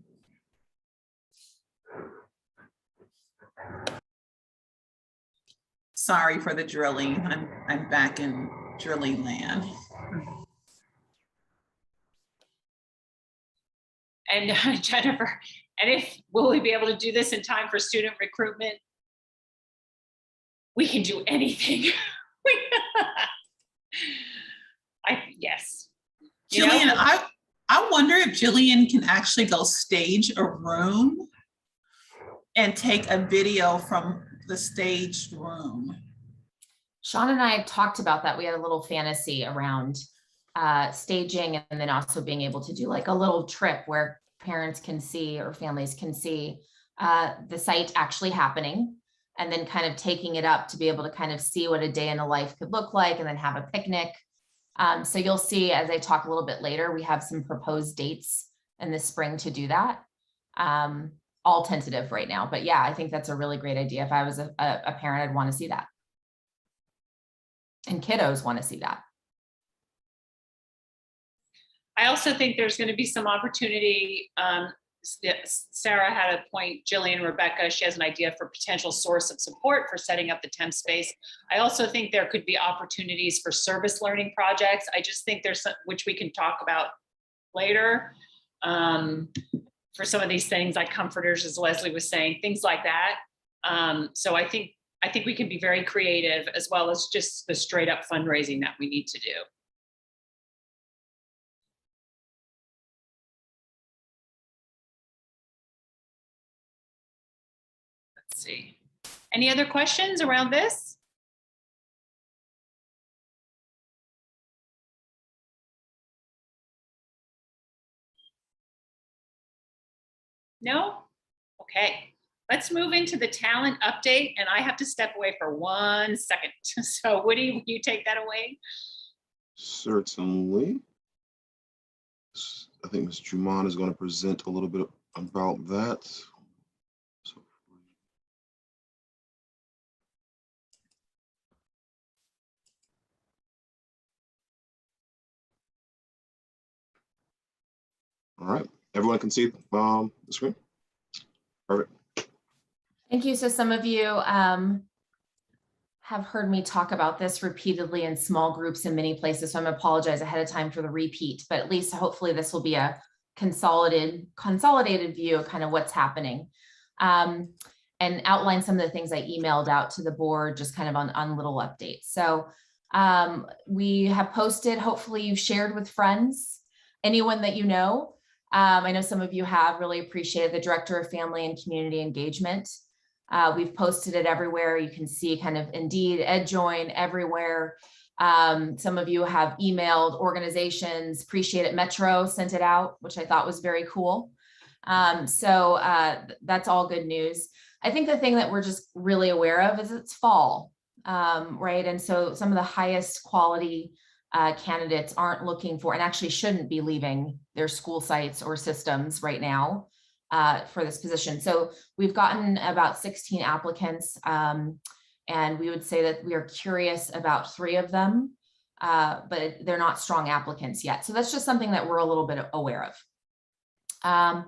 Sorry for the drilling. I'm back in drilling land. And Jennifer, and will we be able to do this in time for student recruitment? We can do anything. Yes. You know? Jillian, I wonder if Jillian can actually go stage a room and take a video from the staged room. Sean and I talked about that. We had a little fantasy around staging and then also being able to do like a little trip where parents can see or families can see the site actually happening, and then kind of taking it up to be able to kind of see what a day in a life could look like and then have a picnic. So you'll see as I talk a little bit later, we have some proposed dates in the spring to do that. All tentative right now, but yeah, I think that's a really great idea. If I was a parent, I'd want to see that. And kiddos want to see that. I also think there's going to be some opportunity. Sarah had a point, Jillian, Rebecca, she has an idea for potential source of support for setting up the temp space. I also think there could be opportunities for service learning projects. I just think there's some, which we can talk about later, for some of these things like comforters, as Leslie was saying, things like that. So I think we can be very creative, as well as just the straight up fundraising that we need to do. Let's see. Any other questions around this? No? Okay. Let's move into the talent update, and I have to step away for 1 second. So Woody, will you take that away? Certainly. I think Ms. Drummond is going to present a little bit about that. So, all right, everyone can see the screen? Perfect. Thank you. So some of you have heard me talk about this repeatedly in small groups in many places. So I'm apologize ahead of time for the repeat, but at least hopefully this will be a consolidated view of kind of what's happening, and outline some of the things I emailed out to the board, just kind of on little updates. So we have posted, hopefully you've shared with friends, anyone that you know. I know some of you have really appreciated the Director of Family and Community Engagement. We've posted it everywhere. You can see kind of Indeed, EdJoin everywhere. Some of you have emailed organizations, Appreciate It Metro sent it out, which I thought was very cool. So that's all good news. I think the thing that we're just really aware of is it's fall, right? And so some of the highest quality candidates aren't looking for, and actually shouldn't be leaving their school sites or systems right now for this position. So we've gotten about 16 applicants, and we would say that we are curious about 3 of them, but they're not strong applicants yet. So that's just something that we're a little bit aware of.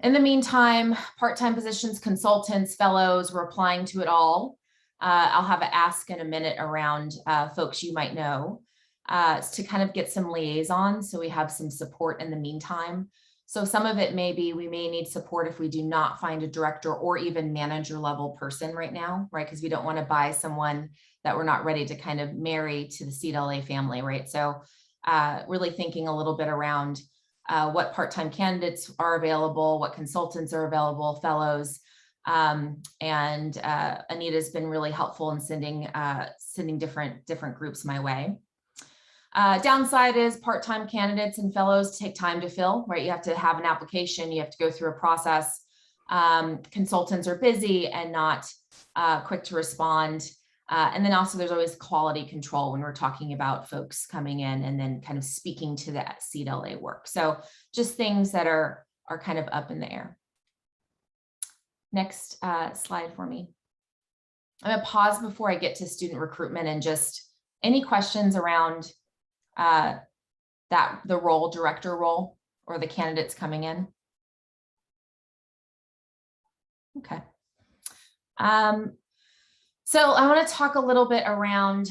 In the meantime, part-time positions, consultants, fellows, we're applying to it all. I'll have an ask in a minute around folks you might know to kind of get some liaisons, so we have some support in the meantime. So some of it may be, we may need support if we do not find a director or even manager level person right now, right? Because we don't want to buy someone that we're not ready to kind of marry to the CLA family, right? So really thinking a little bit around what part-time candidates are available, what consultants are available, fellows, and Anita's been really helpful in sending different groups my way. Downside is part-time candidates and fellows take time to fill, right? You have to have an application, you have to go through a process. Consultants are busy and not quick to respond. And then also there's always quality control when we're talking about folks coming in and then kind of speaking to that CLA work. So just things that are kind of up in the air. Next slide for me. I'm gonna pause before I get to student recruitment and just any questions around the role, director role, or the candidates coming in. Okay. So I want to talk a little bit around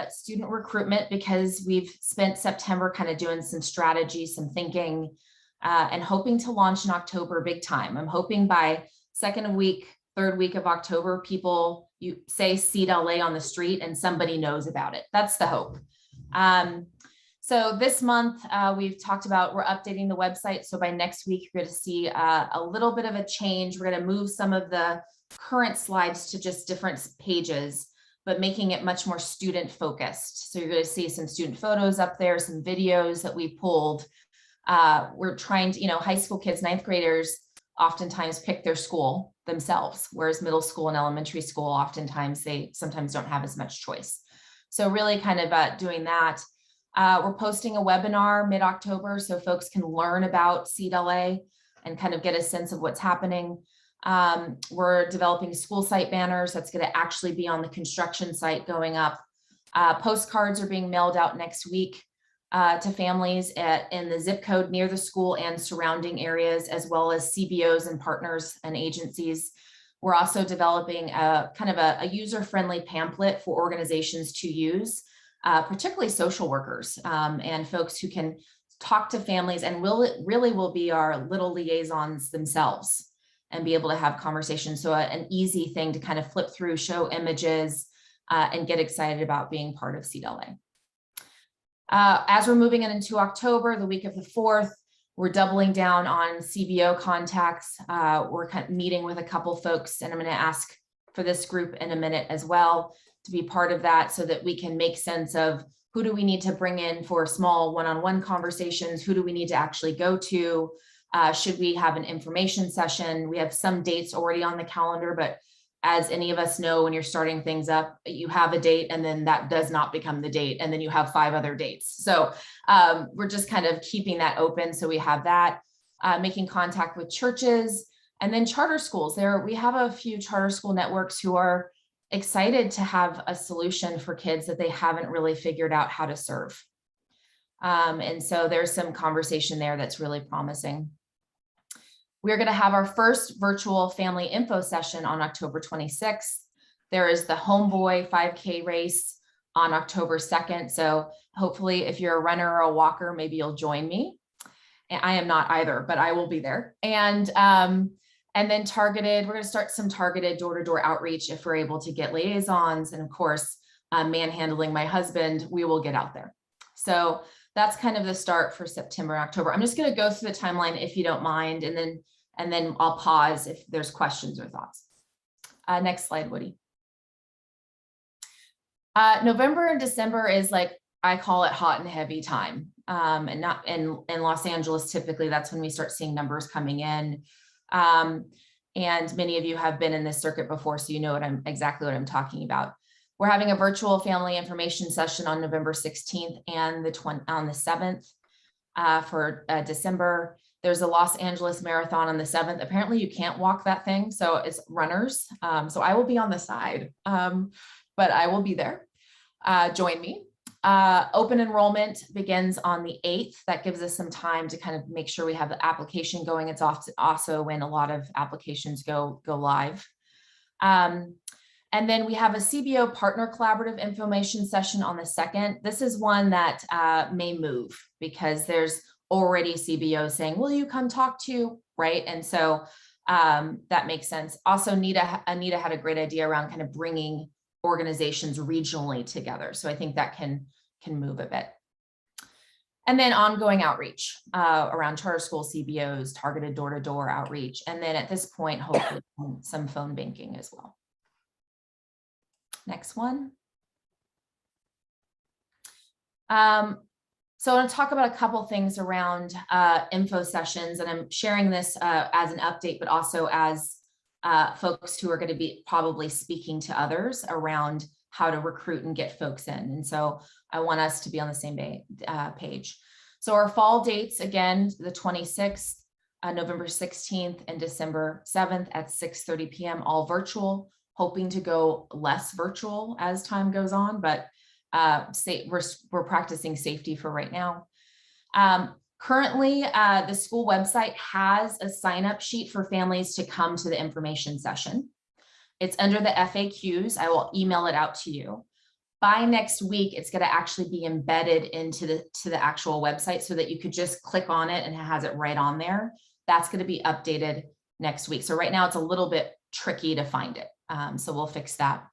student recruitment, because we've spent September kind of doing some strategy, some thinking, and hoping to launch in October big time. I'm hoping by third week of October, people, you say Seed LA on the street and somebody knows about it. That's the hope. So this month, we've talked about, we're updating the website. So by next week, you're going to see a little bit of a change. We're going to move some of the current slides to just different pages, but making it much more student focused. So you're going to see some student photos up there, some videos that we pulled. We're trying to, high school kids, ninth graders, oftentimes pick their school themselves, whereas middle school and elementary school, oftentimes they sometimes don't have as much choice. So really kind of doing that. We're posting a webinar mid-October so folks can learn about Seed LA and kind of get a sense of what's happening. We're developing school site banners that's going to actually be on the construction site going up. Postcards are being mailed out next week to families in the zip code near the school and surrounding areas, as well as CBOs and partners and agencies. We're also developing a kind of a user-friendly pamphlet for organizations to use, particularly social workers and folks who can talk to families and really will be our little liaisons themselves and be able to have conversations. So an easy thing to kind of flip through, show images, and get excited about being part of Seed LA. As we're moving into October, the week of the 4th, we're doubling down on CBO contacts. We're kind of meeting with a couple folks, and I'm going to ask for this group in a minute as well to be part of that, so that we can make sense of who do we need to bring in for small one-on-one conversations, who do we need to actually go to, should we have an information session. We have some dates already on the calendar, but as any of us know, when you're starting things up, you have a date and then that does not become the date. And then you have 5 other dates. So we're just kind of keeping that open. So we have that, making contact with churches and then charter schools. We have a few charter school networks who are excited to have a solution for kids that they haven't really figured out how to serve. And so there's some conversation there that's really promising. We're going to have our first virtual family info session on October 26th. There is the Homeboy 5K race on October 2nd. So hopefully if you're a runner or a walker, maybe you'll join me. And I am not either, but I will be there. And then we're going to start some targeted door-to-door outreach if we're able to get liaisons. And of course, manhandling my husband, we will get out there. So that's kind of the start for September and October. I'm just going to go through the timeline if you don't mind, and then I'll pause if there's questions or thoughts. Next slide, Woody. November and December is, like, I call it hot and heavy time. And not in Los Angeles, typically that's when we start seeing numbers coming in. And many of you have been in this circuit before, so you know exactly what I'm talking about. We're having a virtual family information session on November 16th and on the 7th for December. There's a Los Angeles Marathon on the 7th. Apparently you can't walk that thing, so it's runners. So I will be on the side, but I will be there. Join me. Open enrollment begins on the 8th. That gives us some time to kind of make sure we have the application going. It's also when a lot of applications go live. And then we have a CBO partner collaborative information session on the 2nd. This is one that may move because there's already CBO saying, will you come talk to, right? And so that makes sense. Also, Anita had a great idea around kind of bringing organizations regionally together. So I think that can move a bit. And then ongoing outreach around charter school CBOs, targeted door-to-door outreach. And then at this point, hopefully some phone banking as well. Next one. So I want to talk about a couple things around info sessions, and I'm sharing this as an update, but also as folks who are going to be probably speaking to others around how to recruit and get folks in. And so I want us to be on the same page. So our fall dates, again, the 26th, November 16th and December 7th at 6:30 p.m., all virtual, hoping to go less virtual as time goes on, but we're practicing safety for right now. Currently, the school website has a sign-up sheet for families to come to the information session. It's under the FAQs. I will email it out to you. By next week, it's going to actually be embedded into the actual website so that you could just click on it and it has it right on there. That's going to be updated next week. So right now it's a little bit tricky to find it. So we'll fix that.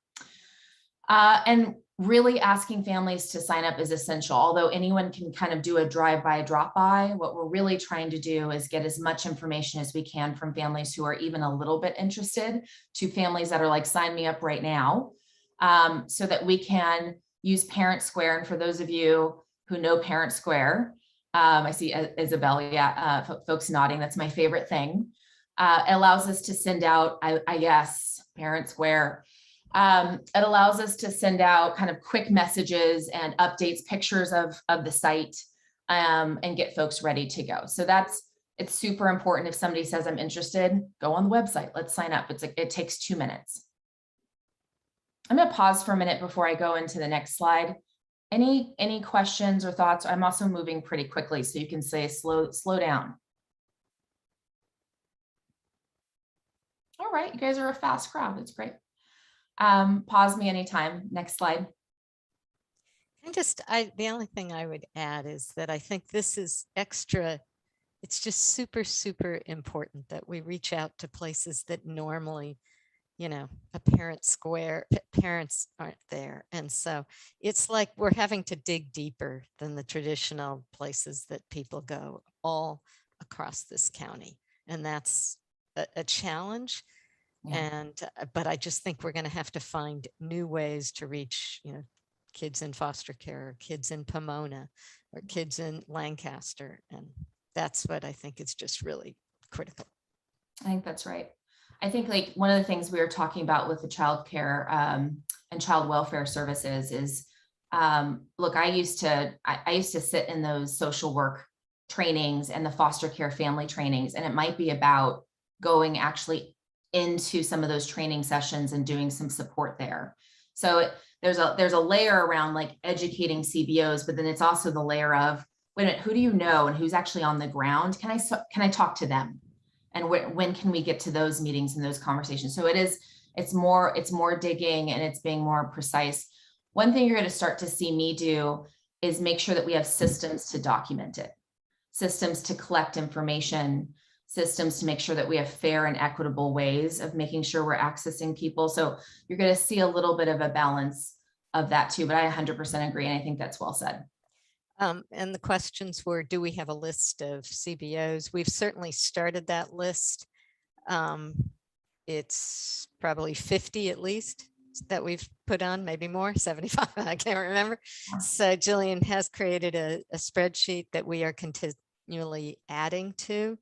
And really asking families to sign up is essential. Although anyone can kind of do a drive-by, drop-by, what we're really trying to do is get as much information as we can from families who are even a little bit interested to families that are like, sign me up right now, so that we can use Parent Square. And for those of you who know Parent Square, I see Isabel, folks nodding. That's my favorite thing. It allows us to send out, I guess, Parent Square. It allows us to send out kind of quick messages and updates, pictures of the site, and get folks ready to go. So it's super important. If somebody says, I'm interested, go on the website, let's sign up. It takes 2 minutes. I'm going to pause for a minute before I go into the next slide. Any questions or thoughts? I'm also moving pretty quickly, so you can say slow down. All right, you guys are a fast crowd. That's great. Pause me anytime. Next slide. The only thing I would add is that I think this is extra. It's just super, super important that we reach out to places that normally, a Parent Square, parents aren't there. And so it's like we're having to dig deeper than the traditional places that people go all across this county. And that's a challenge. Yeah. But I just think we're going to have to find new ways to reach, kids in foster care, or kids in Pomona, or kids in Lancaster. And that's what I think is just really critical. I think that's right. I think like one of the things we were talking about with the child care and child welfare services is, look, I used to sit in those social work trainings and the foster care family trainings, and it might be about going actually into some of those training sessions and doing some support there. So there's a layer around like educating CBOs, but then it's also the layer of, wait a minute, who do you know and who's actually on the ground? Can I talk to them? And when can we get to those meetings and those conversations? So it's more digging, and it's being more precise. One thing you're going to start to see me do is make sure that we have systems to document it, systems to collect information, systems to make sure that we have fair and equitable ways of making sure we're accessing people. So you're going to see a little bit of a balance of that too, but I 100% agree. And I think that's well said. And the questions were, do we have a list of CBOs? We've certainly started that list. It's probably 50 at least that we've put on, maybe more, 75, I can't remember. So Jillian has created a spreadsheet that we are continually adding to.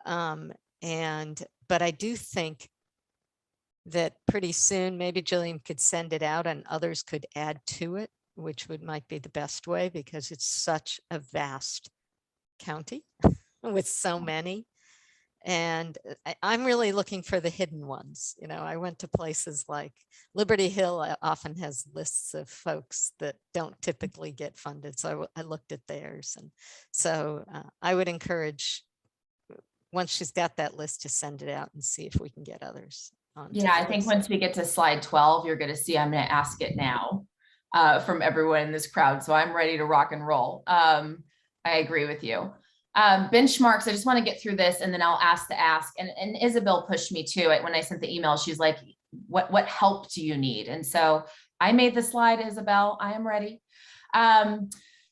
But I do think that pretty soon, maybe Jillian could send it out and others could add to it, which might be the best way, because it's such a vast county with so many. And I'm really looking for the hidden ones. I went to places like Liberty Hill often has lists of folks that don't typically get funded. So I looked at theirs. And so I would encourage, once she's got that list, to send it out and see if we can get others on. Yeah, I think once we get to slide 12, you're going to see, I'm going to ask it now from everyone in this crowd. So I'm ready to rock and roll. I agree with you. Benchmarks, I just want to get through this and then I'll ask the ask. And Isabel pushed me to it when I sent the email. She's like, what help do you need? And so I made the slide, Isabel, I am ready.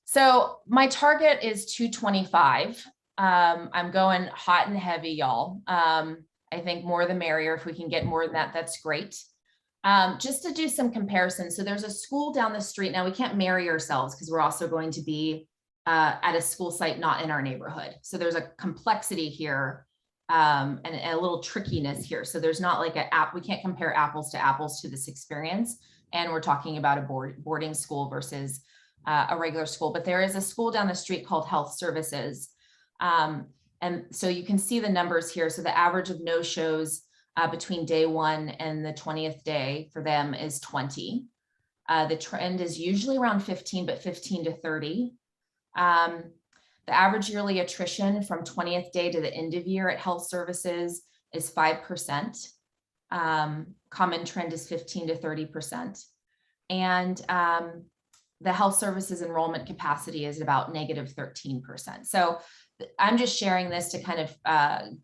So my target is 225. I'm going hot and heavy, y'all. I think more the merrier. If we can get more than that, that's great. Just to do some comparisons. So there's a school down the street. Now we can't marry ourselves because we're also going to be at a school site not in our neighborhood. So there's a complexity here and a little trickiness here. So there's not like we can't compare apples to this experience. And we're talking about a boarding school versus a regular school. But there is a school down the street called Health Services. And And so you can see the numbers here. So the average of no-shows between day 1 and the 20th day for them is 20. The trend is usually around 15, but 15 to 30. The average yearly attrition from 20th day to the end of year at health services is 5%. Common trend is 15 to 30%. And the health services enrollment capacity is about -13%. So I'm just sharing this to kind of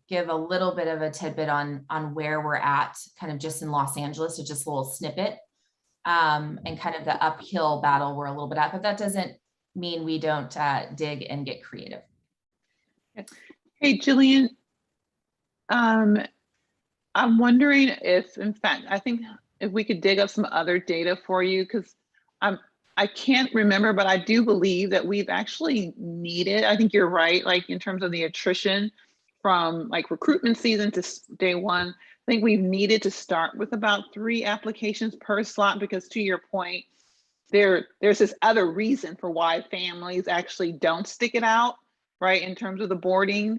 give a little bit of a tidbit on where we're at, kind of just in Los Angeles, so just a little snippet, and kind of the uphill battle we're a little bit at, but that doesn't mean we don't dig and get creative. Hey, Jillian, I'm wondering if, in fact, I think if we could dig up some other data for you, because I can't remember, but I do believe that we've actually needed, I think you're right, like in terms of the attrition from like recruitment season to day 1, I think we've needed to start with about 3 applications per slot, because to your point, there's this other reason for why families actually don't stick it out, right, in terms of the boarding.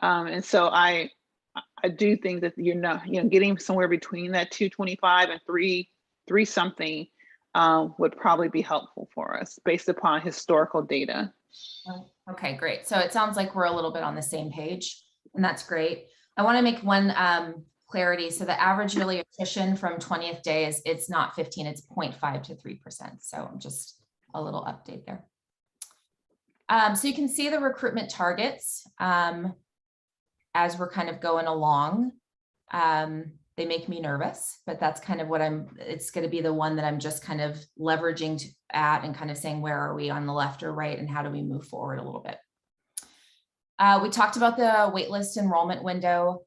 And so I do think that getting somewhere between that 225 and 3 something would probably be helpful for us based upon historical data. Okay, great. So it sounds like we're a little bit on the same page, and that's great. I want to make one clarity. So the average yearly attrition from 20th day is, it's not 15, it's 0.5 to 3%. So just a little update there. So you can see the recruitment targets as we're kind of going along. They make me nervous, but that's kind of what it's going to be the one that I'm just kind of leveraging at and kind of saying, where are we on the left or right, and how do we move forward a little bit? We talked about the waitlist enrollment window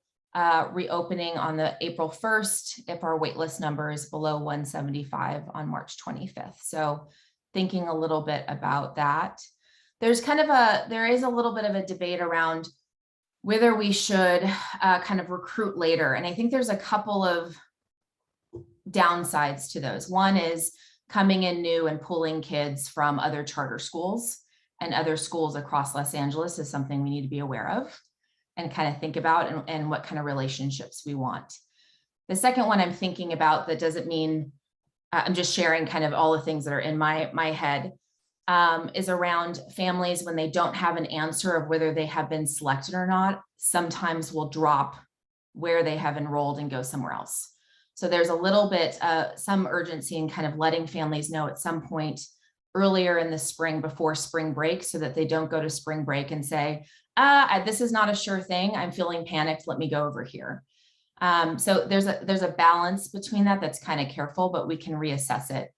reopening on the April 1st if our waitlist number is below 175 on March 25th. So thinking a little bit about that. There is a little bit of a debate around whether we should kind of recruit later. And I think there's a couple of downsides to those. One is coming in new and pulling kids from other charter schools and other schools across Los Angeles is something we need to be aware of and kind of think about, and what kind of relationships we want. The second one I'm thinking about, that doesn't mean, I'm just sharing kind of all the things that are in my head, is around families when they don't have an answer of whether they have been selected or not, sometimes will drop where they have enrolled and go somewhere else. So there's a little bit, some urgency in kind of letting families know at some point earlier in the spring before spring break, so that they don't go to spring break and say, this is not a sure thing, I'm feeling panicked, let me go over here. So there's a balance between that that's kind of careful, but we can reassess it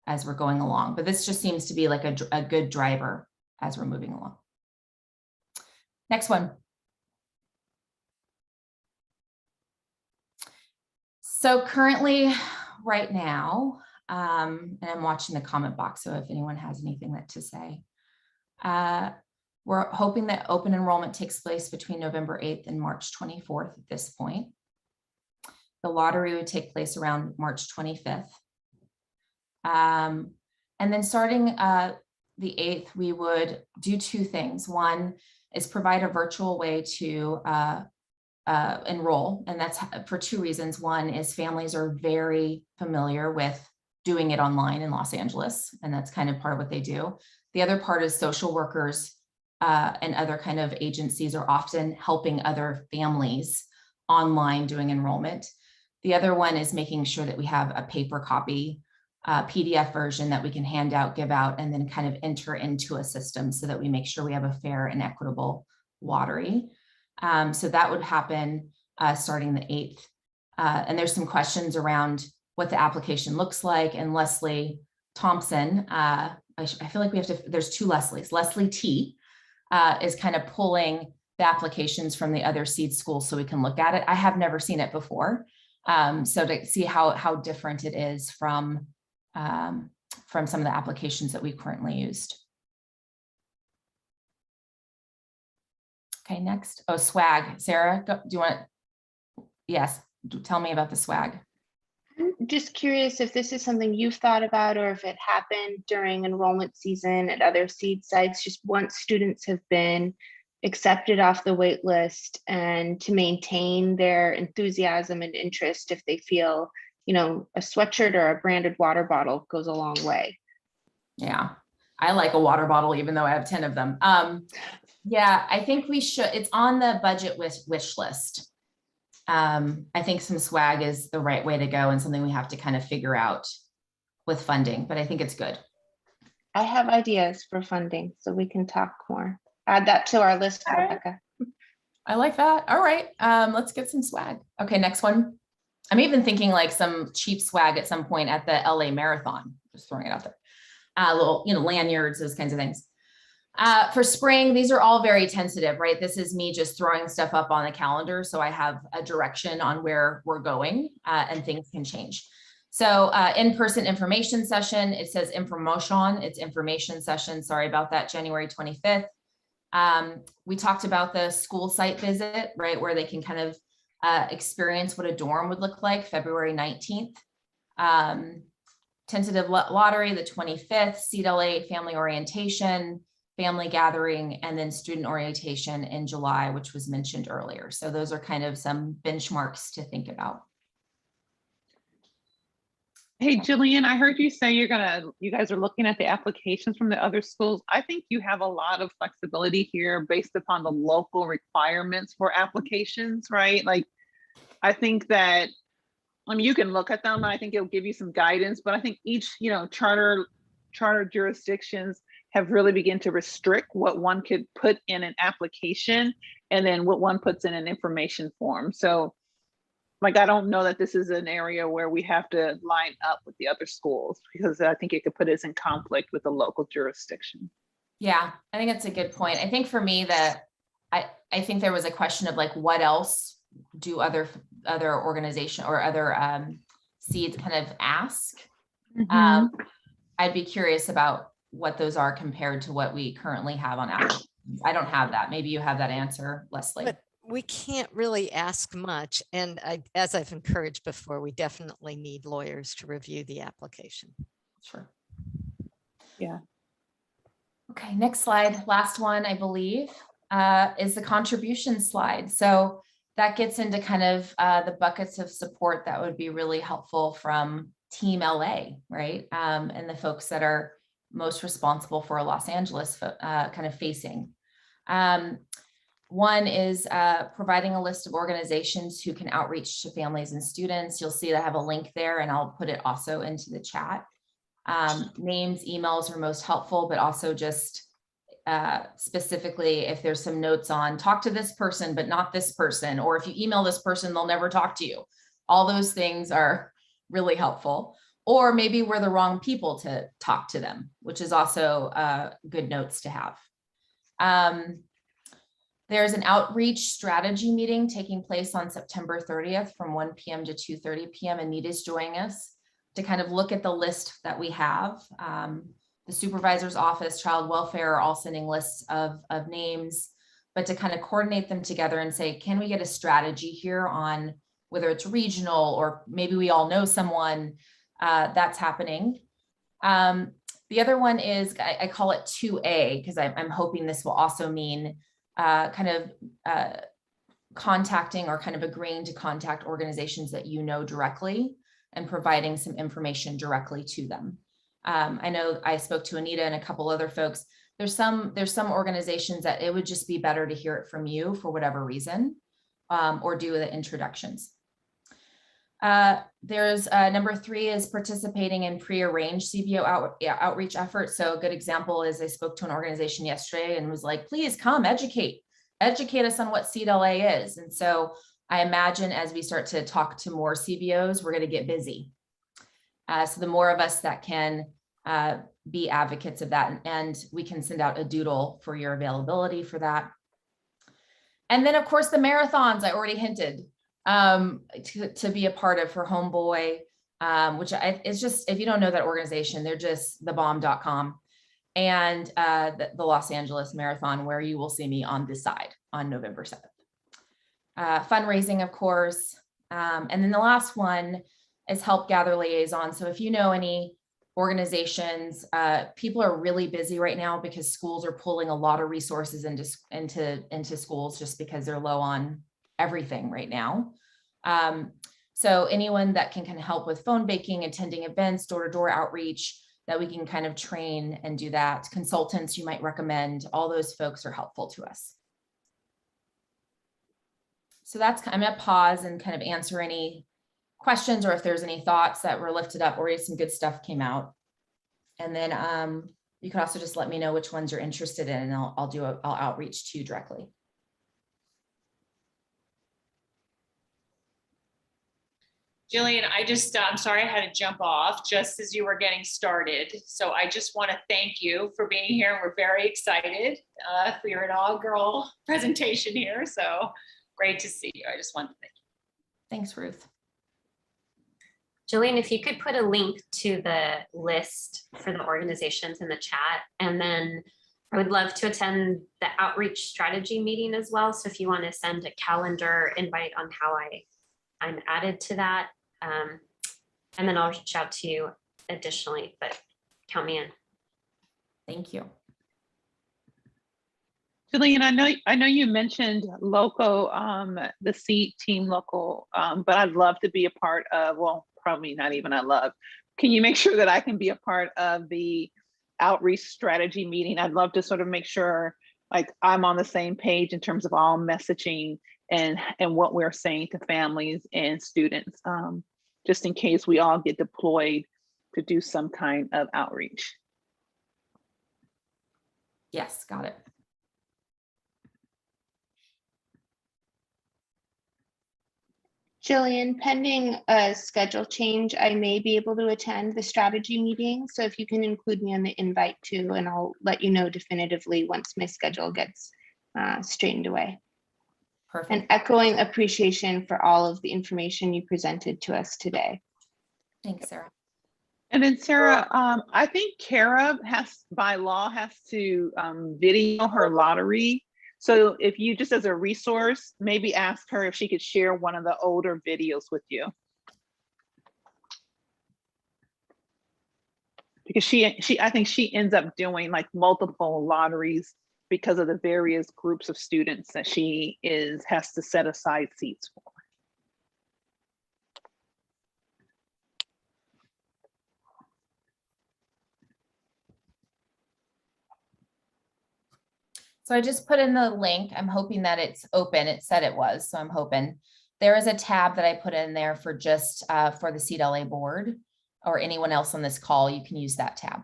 as we're going along. But this just seems to be like a good driver as we're moving along. Next one. So currently, right now, and I'm watching the comment box, so if anyone has anything to say, we're hoping that open enrollment takes place between November 8th and March 24th at this point. The lottery would take place around March 25th. And then starting the 8th, we would do 2 things. One is provide a virtual way to enroll, and that's for 2 reasons. One is families are very familiar with doing it online in Los Angeles, and that's kind of part of what they do. The other part is social workers and other kind of agencies are often helping other families online doing enrollment. The other one is making sure that we have a paper copy, PDF version that we can hand out, give out, and then kind of enter into a system so that we make sure we have a fair and equitable lottery. So that would happen starting the 8th. And there's some questions around what the application looks like. And Leslie Thompson, I feel like there's 2 Leslies. Leslie T is kind of pulling the applications from the other seed schools so we can look at it. I have never seen it before. So to see how different it is from some of the applications that we've currently used. Okay, next. Oh, swag. Sarah, do you want to? Yes, tell me about the swag. I'm just curious if this is something you've thought about, or if it happened during enrollment season at other seed sites, just once students have been accepted off the wait list and to maintain their enthusiasm and interest if they feel, a sweatshirt or a branded water bottle goes a long way. Yeah, I like a water bottle, even though I have 10 of them. Yeah, I think we should, it's on the budget wish list. I think some swag is the right way to go and something we have to kind of figure out with funding, but I think it's good. I have ideas for funding, so we can talk more. Add that to our list, All right. Rebecca. I like that. All right, let's get some swag. Okay, next one. I'm even thinking like some cheap swag at some point at the LA Marathon, just throwing it out there. Little, lanyards, those kinds of things. For spring, these are all very tentative, right? This is me just throwing stuff up on the calendar. So I have a direction on where we're going and things can change. So in-person information session, it says information, it's information session. Sorry about that, January 25th. We talked about the school site visit, right? Where they can kind of experience what a dorm would look like, February 19th. Tentative lottery, the 25th, CDL8 family orientation, family gathering, and then student orientation in July, which was mentioned earlier. So those are kind of some benchmarks to think about. Hey, Jillian, I heard you say you guys are looking at the applications from the other schools. I think you have a lot of flexibility here based upon the local requirements for applications, right? Like, I think that, you can look at them and I think it'll give you some guidance, but I think each, charter jurisdictions have really begun to restrict what one could put in an application and then what one puts in an information form. So I don't know that this is an area where we have to line up with the other schools, because I think it could put us in conflict with the local jurisdiction. Yeah, I think that's a good point. I think for me that I think there was a question of like, what else do other organization or other seeds kind of ask? Mm-hmm. I'd be curious about what those are compared to what we currently have on applications. I don't have that. Maybe you have that answer, Leslie. But we can't really ask much. And as I've encouraged before, we definitely need lawyers to review the application. Sure. Yeah. Okay, next slide. Last one, I believe, is the contribution slide. So that gets into kind of the buckets of support that would be really helpful from Team LA, right? And the folks that are most responsible for Los Angeles kind of facing. One is providing a list of organizations who can outreach to families and students. You'll see that I have a link there and I'll put it also into the chat. Names, emails are most helpful, but also just specifically if there's some notes on talk to this person, but not this person, or if you email this person, they'll never talk to you. All those things are really helpful. Or maybe we're the wrong people to talk to them, which is also good notes to have. There's an outreach strategy meeting taking place on September 30th from 1 p.m. to 2:30 p.m. Anita's joining us to kind of look at the list that we have. The supervisor's office, child welfare are all sending lists of names, but to kind of coordinate them together and say, can we get a strategy here on whether it's regional or maybe we all know someone that's happening. The other one is, I call it 2A, because I'm hoping this will also mean kind of contacting or kind of agreeing to contact organizations that you know directly and providing some information directly to them. I know I spoke to Anita and a couple other folks. There's some organizations that it would just be better to hear it from you for whatever reason, or do the introductions. There's number 3 is participating in pre-arranged CBO outreach efforts. So a good example is I spoke to an organization yesterday and was like, please come educate us on what CDLA is. And so I imagine as we start to talk to more CBOs, we're going to get busy. So the more of us that can be advocates of that, and we can send out a doodle for your availability for that. And then of course the marathons I already hinted to be a part of for Homeboy, which it's just, if you don't know that organization, they're just thebomb.com, and the Los Angeles Marathon, where you will see me on this side on November 7th. Fundraising, of course. And then the last one is help gather liaisons. So if you know any organizations. People are really busy right now because schools are pulling a lot of resources into schools just because they're low on everything right now. So anyone that can kind of help with phone baking, attending events, door-to-door outreach, that we can kind of train and do that. Consultants you might recommend, all those folks are helpful to us. So I'm gonna pause and kind of answer any questions, or if there's any thoughts that were lifted up, or if some good stuff came out. And then you can also just let me know which ones you're interested in, and I'll outreach to you directly. Jillian, I'm sorry I had to jump off just as you were getting started. So I just want to thank you for being here. We're very excited for your inaugural presentation here. So great to see you. I just want to thank you. Thanks, Ruth. Jillian, if you could put a link to the list for the organizations in the chat, and then I would love to attend the outreach strategy meeting as well. So if you want to send a calendar invite on how I'm added to that, and then I'll reach out to you additionally, but count me in. Thank you. Jillian, I know you mentioned local, the SEAT team local, but I'd love to be a part of, well, probably not even I love. Can you make sure that I can be a part of the outreach strategy meeting? I'd love to sort of make sure like I'm on the same page in terms of all messaging and what we're saying to families and students, just in case we all get deployed to do some kind of outreach. Yes, got it. Jillian, pending a schedule change, I may be able to attend the strategy meeting. So if you can include me on the invite too, and I'll let you know definitively once my schedule gets straightened away. Perfect. And echoing appreciation for all of the information you presented to us today. Thanks, Sarah. And then Sarah, I think Kara by law has to video her lottery. So if you just as a resource, maybe ask her if she could share one of the older videos with you. Because I think she ends up doing like multiple lotteries because of the various groups of students that she has to set aside seats for. So I just put in the link. I'm hoping that it's open. It said it was, so I'm hoping. There is a tab that I put in there for just for the CLA board or anyone else on this call. You can use that tab.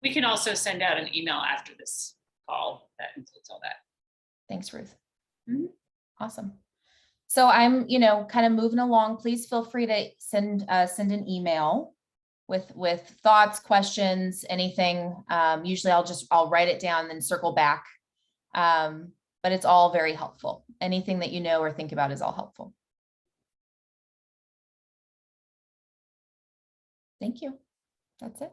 We can also send out an email after this call that includes all that. Thanks, Ruth. Mm-hmm. Awesome. So I'm, kind of moving along. Please feel free to send an email with thoughts, questions, anything. Usually I'll write it down and then circle back. But it's all very helpful. Anything that you know or think about is all helpful. Thank you. That's it.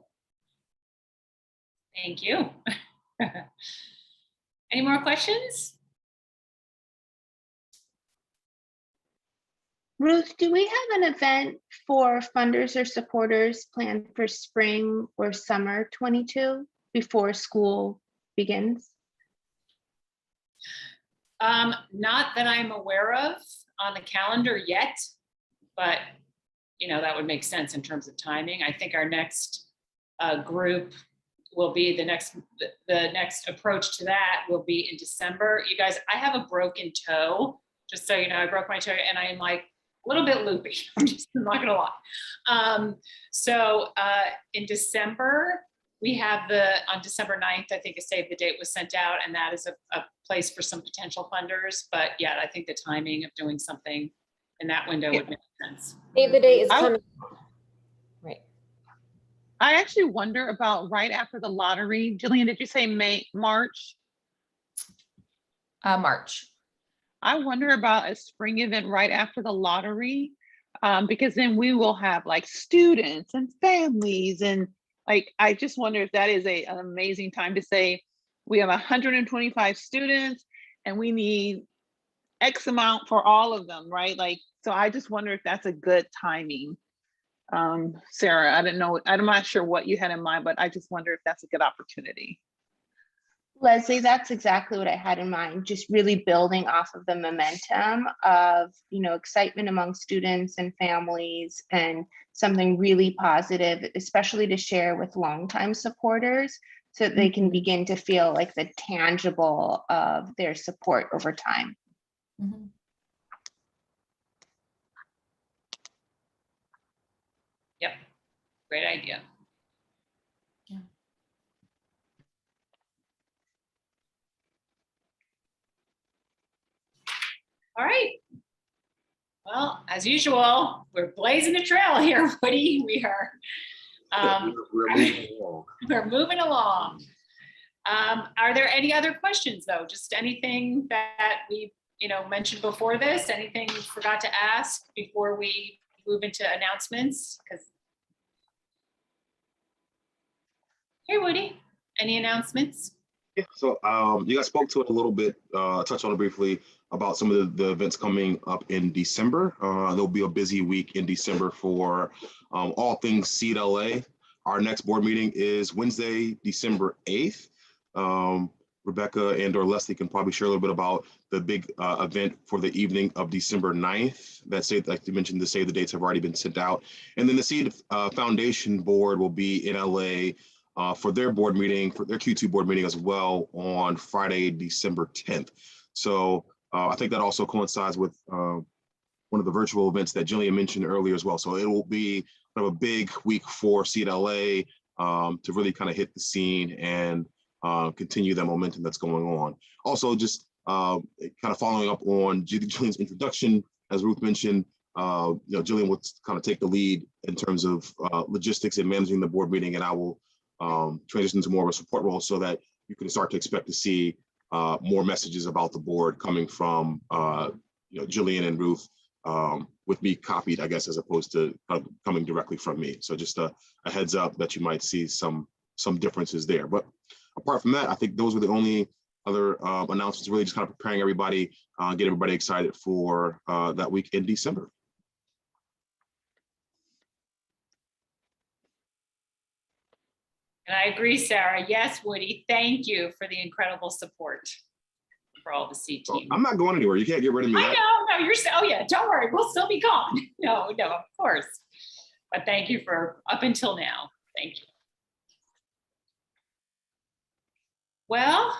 Thank you. Any more questions? Ruth, do we have an event for funders or supporters planned for spring or summer 22 before school begins? Not that I'm aware of on the calendar yet, but that would make sense in terms of timing. I think our next group will be the next approach to that will be in December. You guys, I have a broken toe, just so you know. I broke my toe and I am like a little bit loopy. I'm not gonna lie. So in December, we have on December 9th, I think a save the date was sent out, and that is a place for some potential funders. But yeah, I think the timing of doing something in that window would make sense. Save the date is coming. Right. I actually wonder about right after the lottery. Jillian, did you say March? March. I wonder about a spring event right after the lottery, because then we will have like students and families, and like I just wonder if that is an amazing time to say we have 125 students and we need X amount for all of them, right? Like, so I just wonder if that's a good timing Sarah, I didn't know, I'm not sure what you had in mind, but I just wonder if that's a good opportunity. Leslie, that's exactly what I had in mind, just really building off of the momentum of, excitement among students and families, and something really positive, especially to share with longtime supporters, so that they can begin to feel like the tangible of their support over time. Mhm. Yep, great idea. Yeah. All right. Well, as usual, we're blazing a trail here, Woody. We are We're moving along. we're moving along. Are there any other questions though? Just anything that we mentioned before this? Anything we forgot to ask before we move into announcements? Hey, Woody, any announcements? Yeah, so you guys spoke to it a little bit, touched on it briefly about some of the events coming up in December. There'll be a busy week in December for all things Seed LA. Our next board meeting is Wednesday, December 8th. Rebecca and/or Leslie can probably share a little bit about the big event for the evening of December 9th. Like you mentioned, the save the dates have already been sent out. And then the Seed Foundation board will be in LA for their board meeting, for their Q2 board meeting as well on Friday, December 10th. So I think that also coincides with one of the virtual events that Jillian mentioned earlier as well. So it will be kind of a big week for Seed LA to really kind of hit the scene and continue that momentum that's going on. Also, just kind of following up on Jillian's introduction, as Ruth mentioned, Jillian will kind of take the lead in terms of logistics and managing the board meeting, and I will transition to more of a support role so that you can start to expect to see more messages about the board coming from Jillian and Ruth, with me copied, I guess, as opposed to coming directly from me. So just a heads up that you might see some differences there. But apart from that, I think those were the only other announcements, really just kind of preparing everybody, get everybody excited for that week in December. And I agree, Sarah. Yes, Woody, thank you for the incredible support for all the C team. I'm not going anywhere. You can't get rid of me. I know, no, oh yeah, don't worry, we'll still be gone. No, of course. But thank you for up until now. Thank you. Well,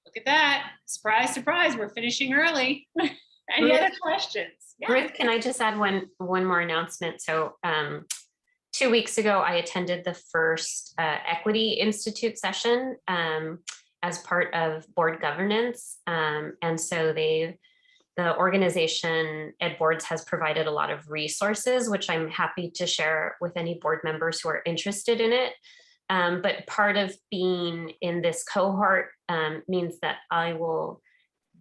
look at that. Surprise, surprise, we're finishing early. Any other questions? Yeah. Ruth, can I just add one more announcement? So 2 weeks ago, I attended the first Equity Institute session as part of board governance. And so the organization Ed Boards has provided a lot of resources, which I'm happy to share with any board members who are interested in it. But part of being in this cohort means that I will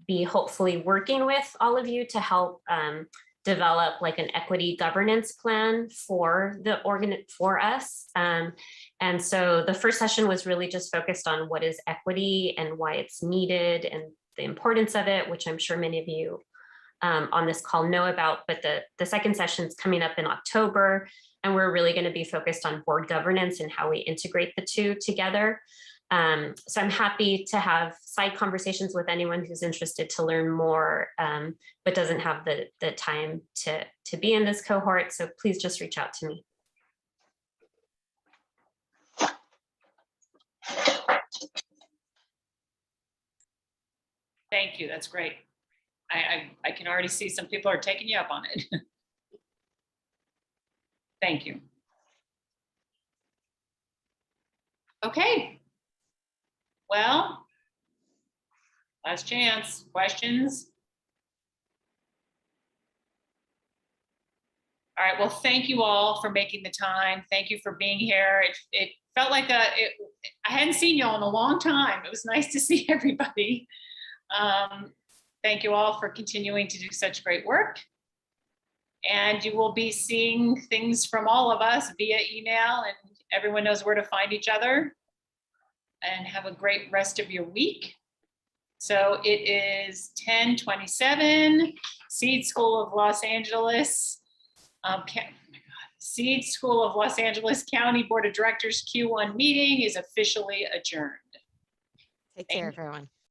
be hopefully working with all of you to help develop like an equity governance plan for us. And so the first session was really just focused on what is equity and why it's needed and the importance of it, which I'm sure many of you on this call know about. But the second session is coming up in October, and we're really going to be focused on board governance and how we integrate the two together. So I'm happy to have side conversations with anyone who's interested to learn more, but doesn't have the time to be in this cohort. So please just reach out to me. Thank you, that's great. I can already see some people are taking you up on it. Thank you. Okay. Well, last chance, questions? All right, well, thank you all for making the time. Thank you for being here. It felt like I hadn't seen you all in a long time. It was nice to see everybody. Thank you all for continuing to do such great work. And you will be seeing things from all of us via email, and everyone knows where to find each other. And have a great rest of your week. So it is 10:27, Seed School of Los Angeles. Seed School of Los Angeles County Board of Directors Q1 meeting is officially adjourned. Take care, everyone.